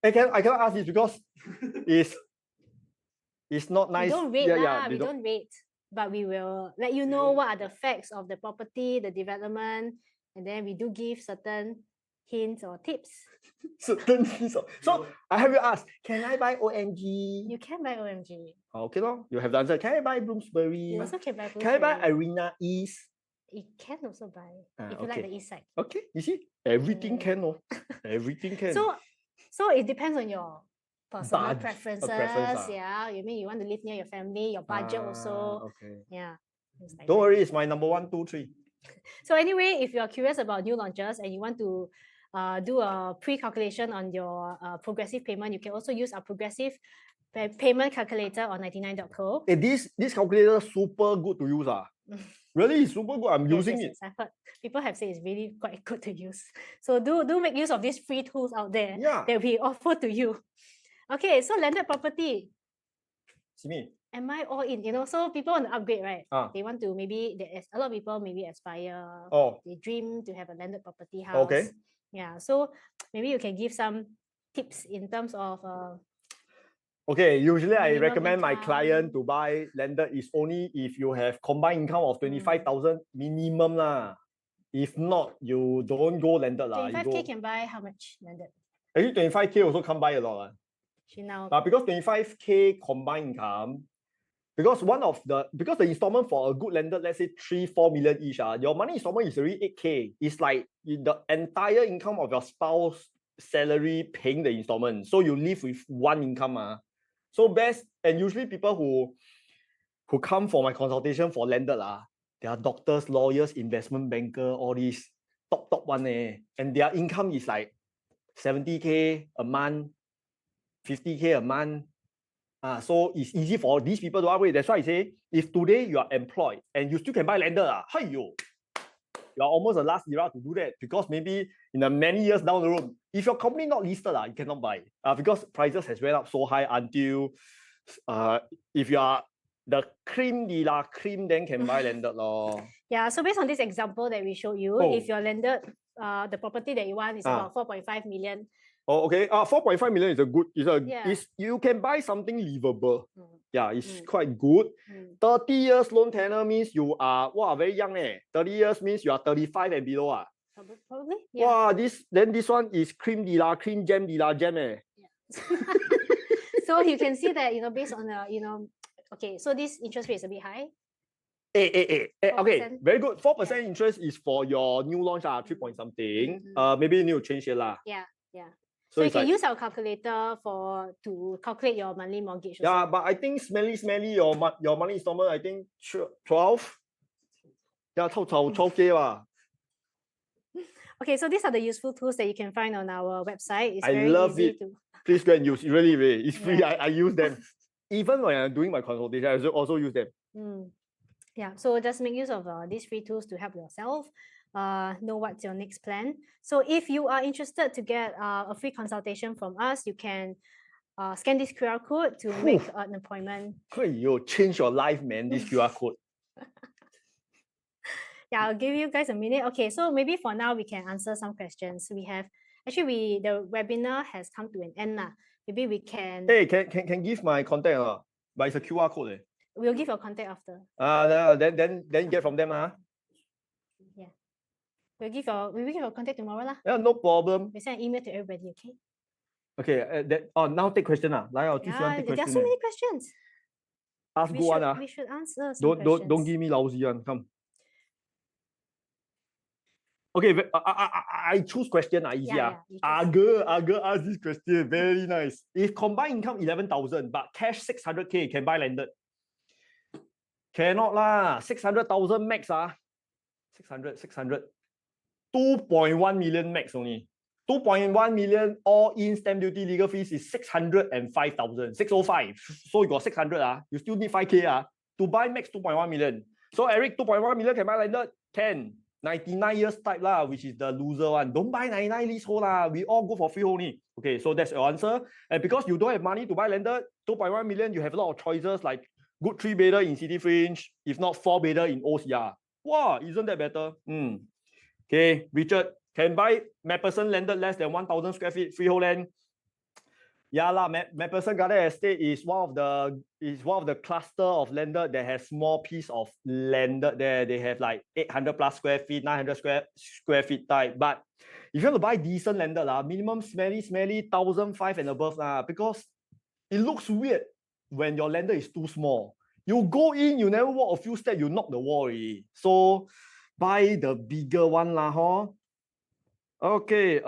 I cannot ask this because it's not nice. We don't rate we don't rate. But we will let you know what are the facts of the property, the development, and then we do give certain hints or tips. Certain hints. So I have you ask, can I buy OMG? You can buy OMG. Okay, you have the answer. Can I buy Bloomsbury? You also can buy Bloomsbury. Can I buy Arena East? You can also buy if you like okay. the east side. Okay, you see, everything can, oh. Everything can. So it depends on your personal preferences. preference, Yeah, you mean you want to live near your family, your budget also. Okay. Yeah. things like Don't that. worry, it's my number 1, 2, 3. So anyway, if you're curious about new launches and you want to do a pre-calculation on your progressive payment, you can also use our progressive payment calculator on 99.co. Hey, this calculator is super good to use. Really, it's super good. I'm using it. I've heard people have said it's really quite good to use. So do make use of these free tools out there that we offer to you. Okay, so landed property. See me. Am I all in? So people want to upgrade, right? They want to a lot of people maybe aspire. They dream to have a landed property house. Okay. Yeah. So maybe you can give some tips in terms of okay, usually I minimum recommend my income. client to buy landed is only if you have combined income of 25,000 minimum lah. If not, you don't go landed lah. 25K can buy how much landed? Actually, 25K also can't buy a lot. Because 25K combined income, because the installment for a good landed, let's say 3-4 million each, your money installment is already 8K. It's like the entire income of your spouse salary paying the installment. So you live with one income. So best, and usually people who come for my consultation for landed, they are doctors, lawyers, investment banker, all these top one, and their income is like 70K a month, 50K a month. So it's easy for these people to upgrade. That's why I say, if today you are employed and you still can buy landed, you are almost the last era to do that, because maybe in the many years down the road, if your company not listed, you cannot buy because prices has went up so high until if you are the cream de la cream, then can buy landed lor. Yeah, so based on this example that we showed you, if your landed the property that you want is about 4.5 million. Oh, okay. 4.5 million is a good. You can buy something livable. Yeah, it's quite good. 30 years loan tenor means you are very young. 30 years means you are 35 and below. Probably. Yeah. This one is cream de la cream, jam de la jam. Yeah. So you can see that based on okay, so this interest rate is a bit high. Okay, very good. 4% interest is for your new launch, 3 point something. Maybe you need to change it lah. Yeah. So you can use our calculator to calculate your monthly mortgage. Yeah, but I think smelly your monthly installment, I think 12. Yeah, 12K. Okay, so these are the useful tools that you can find on our website. It's very love easy it. Please go and use it. Really, it's free. I use them. Even when I'm doing my consultation, I also use them. Yeah, so just make use of these free tools to help yourself know what's your next plan. So if you are interested to get a free consultation from us, you can scan this QR code to make an appointment. You'll change your life, man, this QR code. Yeah, I'll give you guys a minute. Okay, so maybe for now we can answer some questions. The webinar has come to an end. Maybe we can... Hey, can give my contact, but it's a QR code. We'll give your contact after. Then get from them. Yeah. We'll give your contact tomorrow lah. Yeah, no problem. We send an email to everybody, okay? Okay. Now take question. There are so many questions. Ask good one. We should answer some questions. Don't give me lousy one. Come. Okay, I choose question easy. Aga ask this question. Very nice. If combined income 11,000 but cash 600K, can buy landed? Cannot lah. 600,000 max. 600. 2.1 million max only. 2.1 million all in stamp duty legal fees is 605,000. 605. So you got 600. You still need 5K. To buy max 2.1 million. So Eric, 2.1 million can buy landed? Can. 99 years type lah, which is the loser one. Don't buy 99 leasehold lah. We all go for freehold only. Okay, so that's your answer. And because you don't have money to buy landed, 2.1 million, you have a lot of choices like good 3-bedder in City Fringe, if not 4-bedder in OCR. Wow, isn't that better? Okay, Richard, can buy MacPherson landed less than 1,000 square feet freehold land? Yeah lah, MacPherson Garden Estate is one of the cluster of landed that has small piece of landed there. They have like 800 plus square feet, 900 square feet type. But if you want to buy decent landed, minimum smelly 1,500 and above because it looks weird when your landed is too small. You go in, you never walk a few steps, you knock the wall already. So buy the bigger one lah, huh? Okay,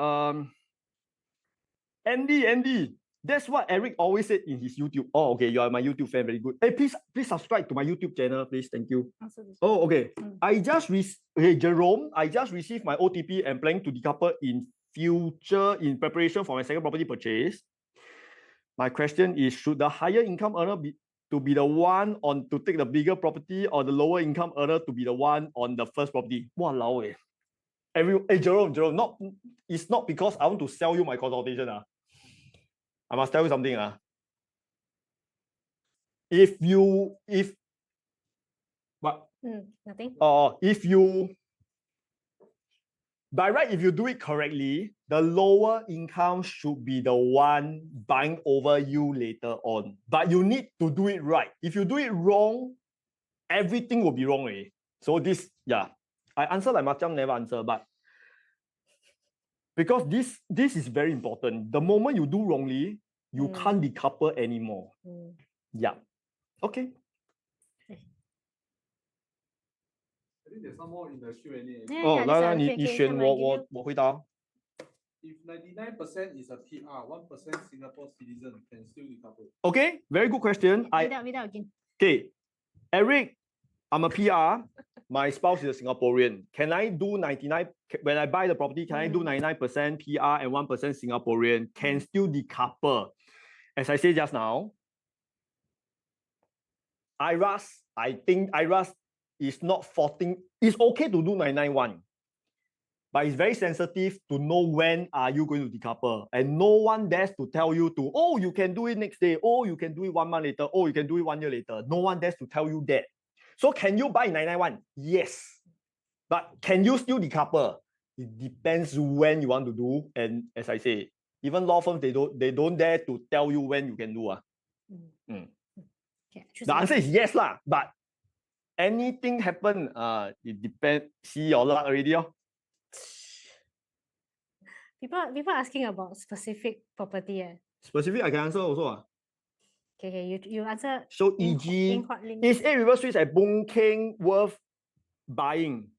Andy, that's what Eric always said in his YouTube. Oh, okay, you are my YouTube fan, very good. Hey, please subscribe to my YouTube channel, please. Thank you. Oh, okay. Hey, Jerome, I just received my OTP and planning to decouple in future in preparation for my second property purchase. My question is, should the higher income earner be the one on to take the bigger property, or the lower income earner to be the one on the first property? Walao eh. Jerome, it's not because I want to sell you my consultation. I must tell you something. Nothing. By right, if you do it correctly, the lower income should be the one buying over you later on. But you need to do it right. If you do it wrong, everything will be wrong. So this, I answer like Macam never answer, but because this is very important. The moment you do wrongly, you can't decouple anymore. Yeah. Okay. I think there's some more in the Q&A.你选我回答。If 99% is a PR, 1% Singapore citizen can still decouple. Okay, very good question. Without again. Okay, Eric, I'm a PR. My spouse is a Singaporean. Can I do 99 when I buy the property? Can I do 99% PR and 1% Singaporean? Can still decouple? As I said just now, I think IRAS is not 14. It's okay to do 991, but it's very sensitive to know when are you going to decouple, and no one dares to tell you to, oh, you can do it next day, oh, you can do it 1 month later, oh, you can do it 1 year later. No one dares to tell you that. So can you buy 991? Yes, but can you still decouple? It depends when you want to do, and as I say, even law firms they don't dare to tell you when you can do. Okay, the answer is yes lah, but anything happen, it depends. See your luck already. People asking about specific property. Specific, I can answer also. Okay, you answer. So EG is 8 River Suites at Boon Keng worth buying?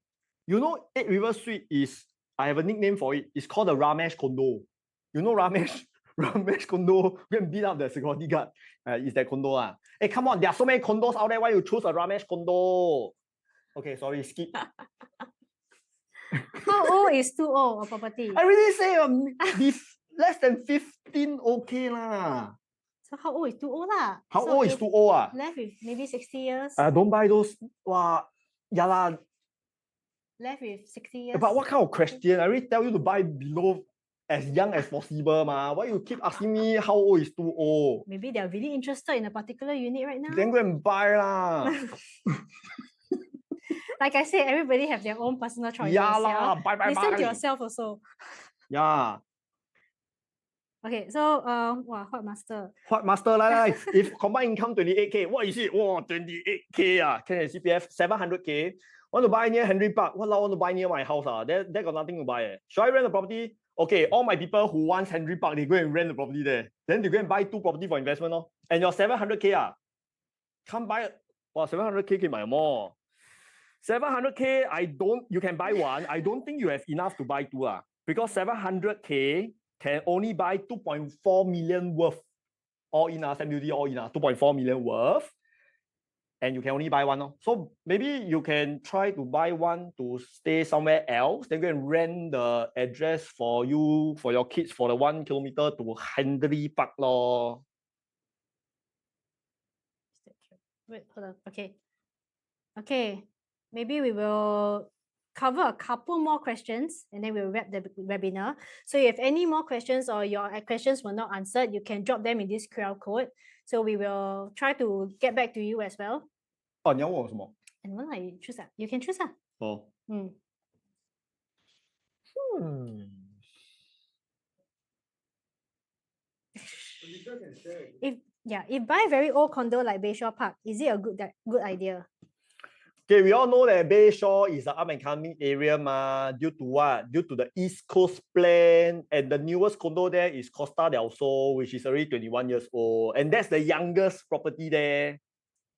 You know, 8 River Suite is, I have a nickname for it. It's called the Ramesh condo. You know Ramesh? Ramesh condo. Go and beat up the security guard. Is that condo? Hey, come on, there are so many condos out there. Why you choose a Ramesh condo? Okay, sorry, skip. How old is too old a property? I really say less than 15, okay lah. So how old is too old lah? How old is too old? Left with maybe 60 years. Don't buy those. Wow, yeah lah. Left with 60 years. But what kind of question? I already tell you to buy below as young as possible, ma. Why you keep asking me how old is too old? Maybe they're really interested in a particular unit right now. Then go and buy lah. Like I said, everybody have their own personal choices. Yeah lah, buy. Listen to yourself also. Yeah. Okay, so Hot Master. Like, if combined income 28K, what is it? Wow, 28K Can CPF 700K. Want to buy near Henry Park? What I want to buy near my house? There got nothing to buy. Should I rent the property? Okay, all my people who want Henry Park, they go and rent the property there. Then they go and buy 2 property for investment. And your 700K can't buy. Wow, 700K can buy more. 700K, you can buy 1. I don't think you have enough to buy 2 because 700K can only buy 2.4 million worth. All in stamp duty, all in 2.4 million worth. And you can only buy 1. So maybe you can try to buy 1 to stay somewhere else. Then go and rent the address for you, for your kids, for the 1 kilometer to Henry Park lor. Wait, hold on. Okay. Maybe we will cover a couple more questions and then we'll wrap the webinar. So if you have any more questions or your questions were not answered, you can drop them in this QR code. So we will try to get back to you as well. Oh, 你要问我什么? And when you choose you can choose Oh. If buy very old condo like Bayshore Park, is it a good idea? Okay, we all know that Bayshore is an up and coming area, due to what? Due to the East Coast plan, and the newest condo there is Costa del Sol, which is already 21 years old, and that's the youngest property there.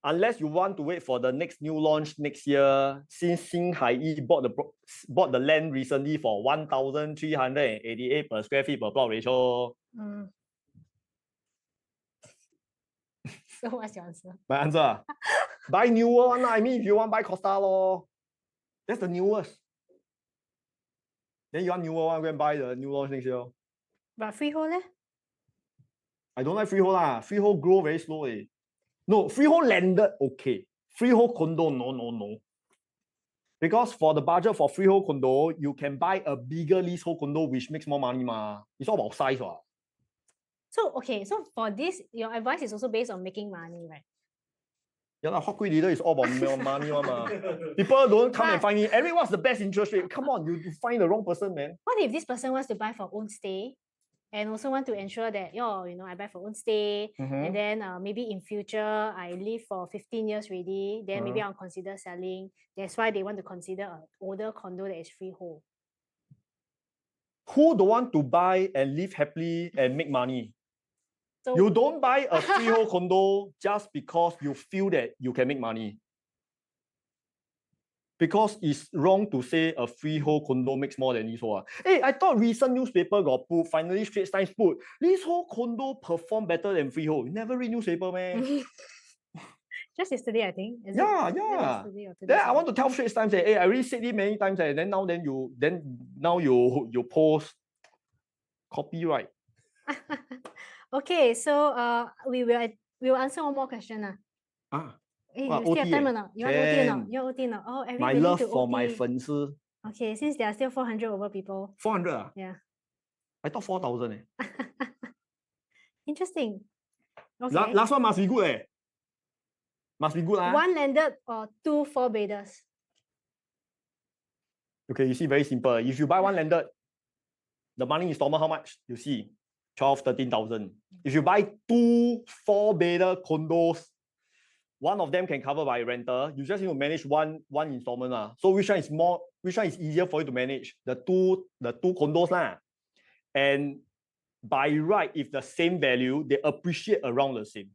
unless you want to wait for the next new launch next year, since Xinhai bought the land recently for 1,388 per square feet per plot ratio. So what's your answer? My answer, buy newer one. I mean, if you want buy Costa law, that's the newest. Then you want newer one, go and buy the new launch next year. But freehold eh? I don't like freehold lah. Freehold grow very slow eh. No, freehold landed okay. Freehold condo, no. Because for the budget for freehold condo, you can buy a bigger leasehold condo, which makes more money ma. It's all about size wa. So okay, so for this, your advice is also based on making money, right? Yeah, lah, Huat Kui leader is all about money one ma. People don't come and find me. Eric, what's the best interest rate? Come on, you find the wrong person, man. What if this person wants to buy for own stay? And also want to ensure that, I buy for own stay, and then maybe in future I live for 15 years already, then maybe I'll consider selling. That's why they want to consider an older condo that is freehold. Who don't want to buy and live happily and make money? So, you don't buy a freehold condo just because you feel that you can make money. Because it's wrong to say a freehold condo makes more than leasehold. Hey, I thought recent newspaper got put, finally Straits Times put, leasehold condo perform better than freehold. You never read newspaper, man. Just yesterday, I think. Yeah. Then I want to tell Straits Times, hey, I already said it many times, and then now you post copyright. Okay, so we will answer one more question. Hey, you still have time or not? You want OT or not? You want OT or not? Oh, everybody my love to for OT. my 粉丝. Okay, since there are still 400 over people. 400? Yeah. I thought 4,000. Interesting. Okay. Last one must be good. Must be good. One landed or 2 4-beders? Okay, you see, very simple. If you buy one landed, the money installment, how much? You see, 13,000. If you buy 2 4-bedder condos, one of them can cover by renter. You just need to manage one installment. So which one is easier for you to manage? The two condos lah. And by right, if the same value, they appreciate around the same.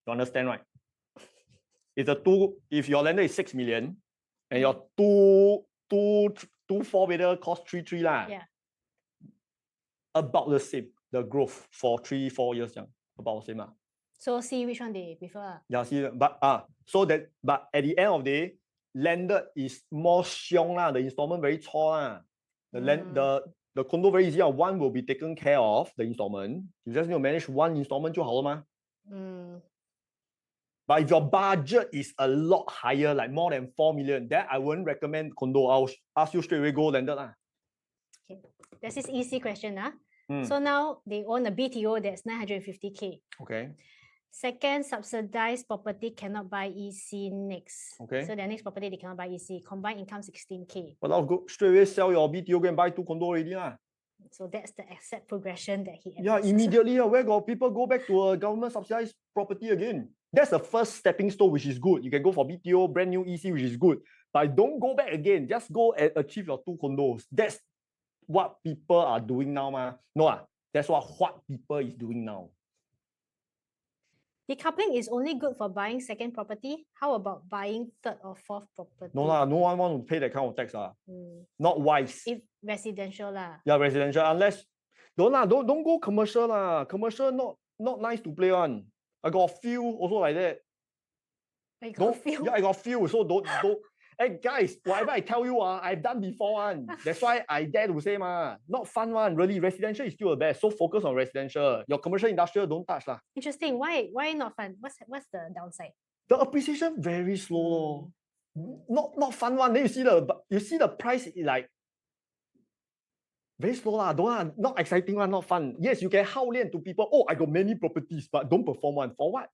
You understand, right? If your lender is 6 million and your two 4-bedder cost 3 lah. Yeah. About the same. The growth for 3-4 years, about the same. So see which one they prefer. Yeah, see, but at the end of the day, landed is more xiong lah. The installment very chor lah. The condo very easy. One will be taken care of, the installment. You just need to manage one installment 就好了嘛. But if your budget is a lot higher, like more than 4 million, then I wouldn't recommend condo. I'll ask you straight away go landed lah. Okay, that's this easy question. So now they own a BTO that's 950K. Okay. Second, subsidized property cannot buy EC next. Okay. So their next property they cannot buy EC. Combined income 16K. But I'll go straight away sell your BTO, go and buy 2 condo already lah. So that's the asset progression that he. Yeah, immediately. Where got people go back to a government subsidized property again? That's the first stepping stone, which is good. You can go for BTO, brand new EC, which is good. But don't go back again. Just go and achieve your 2 condos. That's what people are doing now, ma. No, that's what people is doing now. Decoupling is only good for buying second property. How about buying third or fourth property? No lah, no one want to pay that kind of tax Not wise. If residential lah. Yeah, residential. Unless don't go commercial lah. Commercial not nice to play on. I got a few also like that. I got a few. Yeah, I got a few. So don't. Hey guys, whatever I tell you, I've done before one. That's why I dare to say not fun one. Really, residential is still the best. So focus on residential. Your commercial industrial don't touch lah. Interesting. Why not fun? What's the downside? The appreciation very slow. Not fun one. Then you see the price like very slow lah. Not exciting one. Not fun. Yes, you can howl to people. Oh, I got many properties, but don't perform one. For what?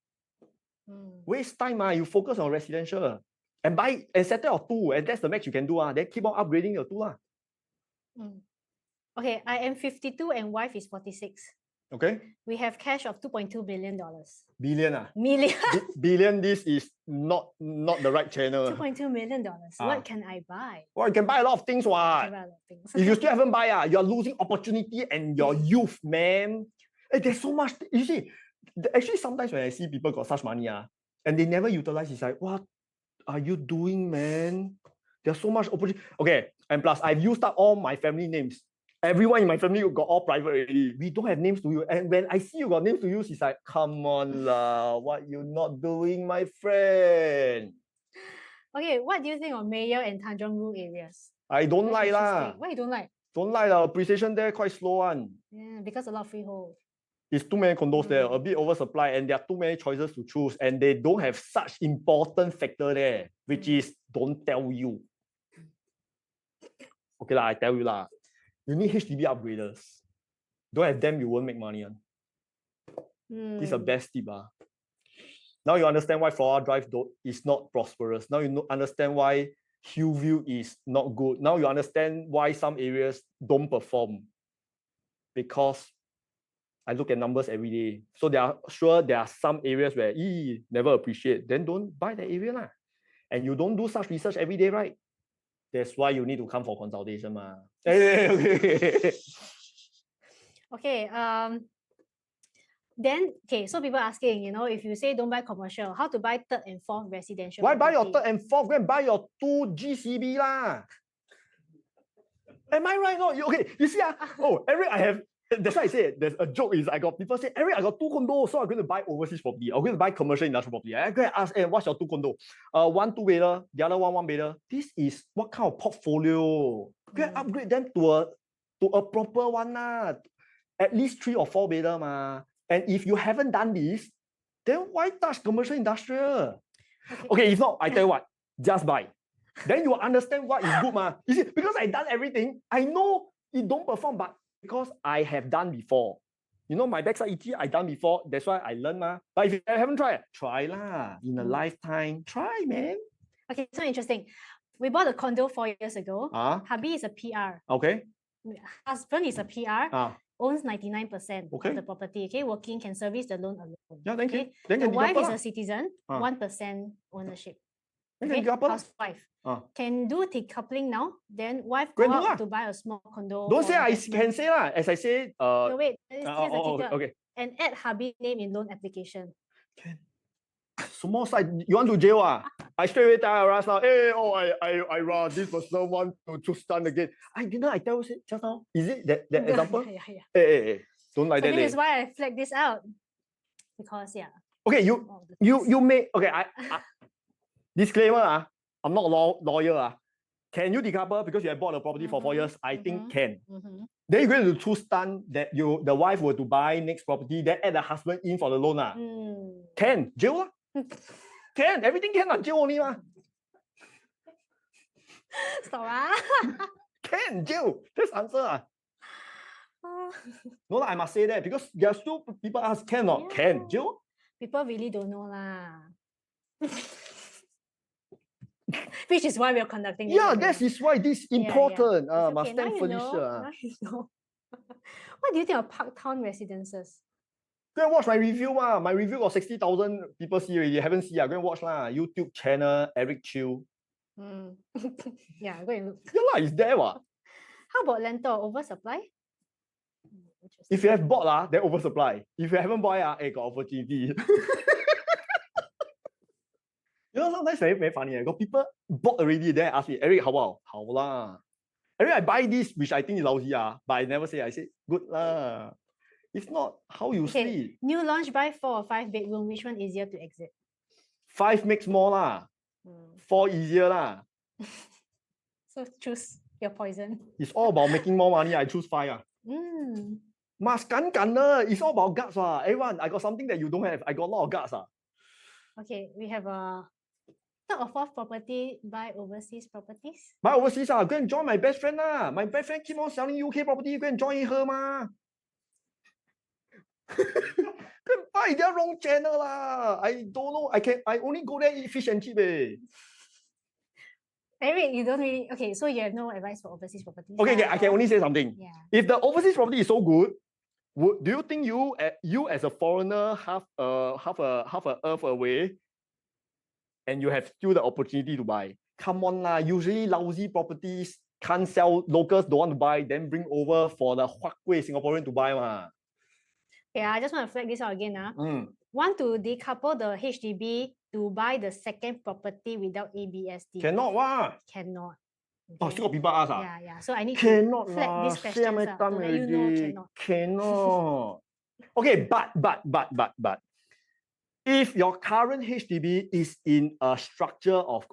Waste time. You focus on residential. And buy and settle your 2, and that's the max you can do. Then keep on upgrading your 2 Okay, I am 52 and wife is 46. Okay. We have cash of $2.2 billion. Billion Million. Billion. This is not the right channel. $2.2 million. What can I buy? Well, you can buy a lot of things. If you still haven't buy, you are losing opportunity and your youth, man. There's so much. You see, actually sometimes when I see people got such money, and they never utilize, it's like, what are you doing, man? There's so much opportunity. Okay, and plus I've used up all my family names. Everyone in my family got all private already. We don't have names to use. And when I see you got names to use, it's like, come on lah, what you not doing, my friend? Okay, what do you think of Mayor and Tanjong Rhu areas? I don't Very like lah. interesting. Why you don't like? Don't like the appreciation there quite slow one. Yeah, because a lot of freehold. It's too many condos there, a bit oversupply, and there are too many choices to choose, and they don't have such important factor there, which is don't tell you. Okay lah, I tell you lah. You need HDB upgraders. Don't have them, you won't make money. This is the best tip. Now you understand why Flora Drive is not prosperous. Now you understand why Hillview is not good. Now you understand why some areas don't perform. Because I look at numbers every day. So there are some areas where never appreciate. Then don't buy that area lah. And you don't do such research every day, right? That's why you need to come for consultation. Okay. Then so people asking, if you say don't buy commercial, how to buy third and fourth residential? Why buy your property? third and fourth? Go and buy your 2 GCB lah. Am I right? No, you see Eric, I have. That's why I say there's a joke is I got people say, Eric, I got 2 condos, so I'm going to buy overseas property. I'm going to buy commercial industrial property. I go and ask, what's your 2 condo? One 2-bedder, the other one 1-bedder. This is what kind of portfolio? Go and upgrade them to a proper one lah. At least 3 or 4-bedder ma. And if you haven't done this, then why touch commercial industrial? Okay, if not, I tell you what, just buy. Then you will understand what is good ma. You see, because I done everything, I know it don't perform, but because I have done before. My backside ET, I done before. That's why I learn ma. But if you haven't tried, try lah. In a lifetime, try, man. Okay, so interesting. We bought a condo 4 years ago. Hubby is a PR. Okay. Husband is a PR. Owns 99% of the property. Okay, working, can service the loan alone. Yeah, thank you. Then the wife is a citizen, 1% ownership. Okay, housewife. Can do decoupling now. Then wife go out to buy a small condo. Don't say I can say lah. As I say. No, wait. Okay. And add hubby name in loan application. Can. Small side. You want to jail I straight away tell Ras now. I this person want to stand again. I tell you just now. Is it that example? Yeah. Hey. Don't like that. This is why I flag this out. Because Okay, you make I disclaimer I'm not a lawyer Can you decouple because you have bought a property for 4 years? I think can. Then you're going to choose stand that the wife were to buy next property, then add the husband in for the loan Can jail Can everything can jail only Stop Can jail. That's answer No I must say that because there are still people ask can or can jail. People really don't know lah. Which is why we are conducting. That is why this is important. Okay. Must thank Felicia. What do you think of Parktown residences? Go and watch my review My review got 60,000 people see already. Haven't seen Go and watch YouTube channel Eric Chiu. Yeah, go and look. It's there How about Lentor oversupply? If you have bought then oversupply. If you haven't bought got opportunity. Sometimes very funny. Got people bought already, then ask me, Eric, how about? How lah. Eric, I buy this, which I think is lousy, but I never say. I say, good lah. It's not how you see. New launch buy 4 or 5 bedroom. Which one easier to exit? 5 makes more lah. 4 easier lah. So choose your poison. It's all about making more money. I choose 5 Must gan. It's all about guts Everyone, I got something that you don't have. I got a lot of guts Okay, we have a third or fourth property, buy overseas properties. Buy overseas Go and join my best friend My best friend keep on selling UK property. Go and join her Go and buy their wrong channel I don't know. I only go there eat fish and chip Eric, you don't really so you have no advice for overseas properties. Okay, I can only say something. If the overseas property is so good, do you think you as a foreigner half a earth away and you have still the opportunity to buy? Come on usually lousy properties can't sell, locals don't want to buy, then bring over for the huat gui Singaporean to buy Yeah, I just want to flag this out again. Want to decouple the HDB to buy the second property without ABSD? Cannot wah. Cannot. Oh, still got people ask Yeah. So I need cannot to flag this question to let you know cannot. Cannot. Okay, but if your current HDB is in a structure of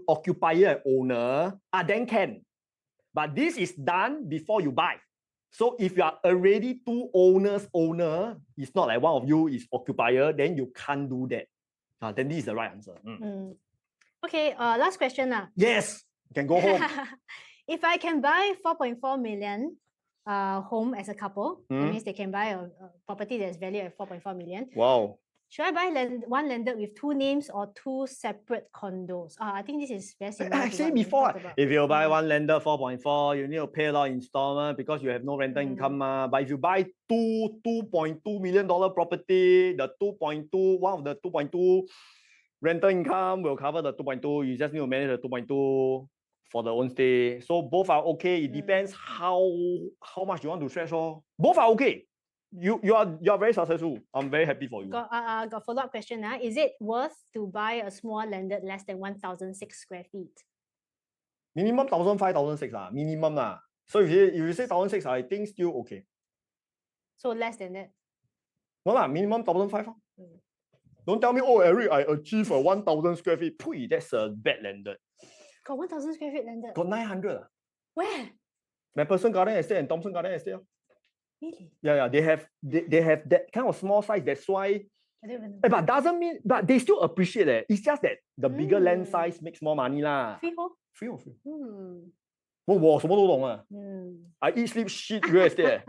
occupier and owner, then can. But this is done before you buy. So if you are already two owners owner, it's not like one of you is occupier, then you can't do that. Then this is the right answer. Okay, last question. Yes, you can go home. If I can buy 4.4 million home as a couple, that means they can buy a property that's valued at 4.4 million. Wow. Should I buy one landed with two names or two separate condos? I think this is very similar. I said before, if you buy one landed 4.4, you need to pay a lot of installment because you have no rental income. But if you buy $2.2 million property, the 2.2, one of the 2.2 rental income will cover the 2.2. You just need to manage the 2.2 for the own stay. So both are okay. It depends how much you want to stretch. Both are okay. You are very successful. I'm very happy for you. Got follow-up question. Is it worth to buy a small landed less than 1,006 square feet? Minimum 1,500, 1,600 minimum lah. So if you say 1,600, I think still okay. So less than that? No lah, minimum 1,500. Don't tell me, oh Eric, I achieved a 1,000 square feet. Pui, that's a bad landed. Got 1,000 square feet landed? Got 900. Where? MacPherson Garden Estate and Thomson Garden Estate. Really? Yeah, they have that kind of small size. That's why. I don't even know. But doesn't mean, but they still appreciate it. It's just that the bigger land size makes more money lah. Freehold? Freehold. 我什么都懂啊。I eat, sleep, shit, real estate.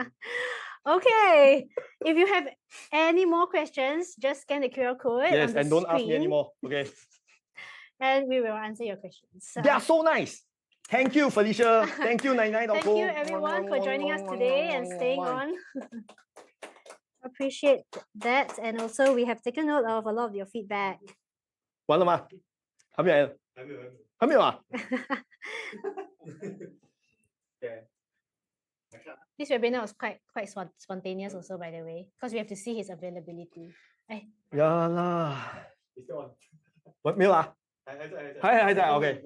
Okay. If you have any more questions, just scan the QR code. Yes, on the and don't ask me screen, anymore. Okay. And we will answer your questions. They are so nice. Thank you, Felicia. Thank you, 99.co. Thank you, everyone, for joining us today and staying on. Appreciate that. And also, we have taken note of a lot of your feedback. 完了吗？还没来？还没有啊？ This webinar was quite spontaneous also, by the way, because we have to see his availability. 呀啦，没有啊？还在 ，OK。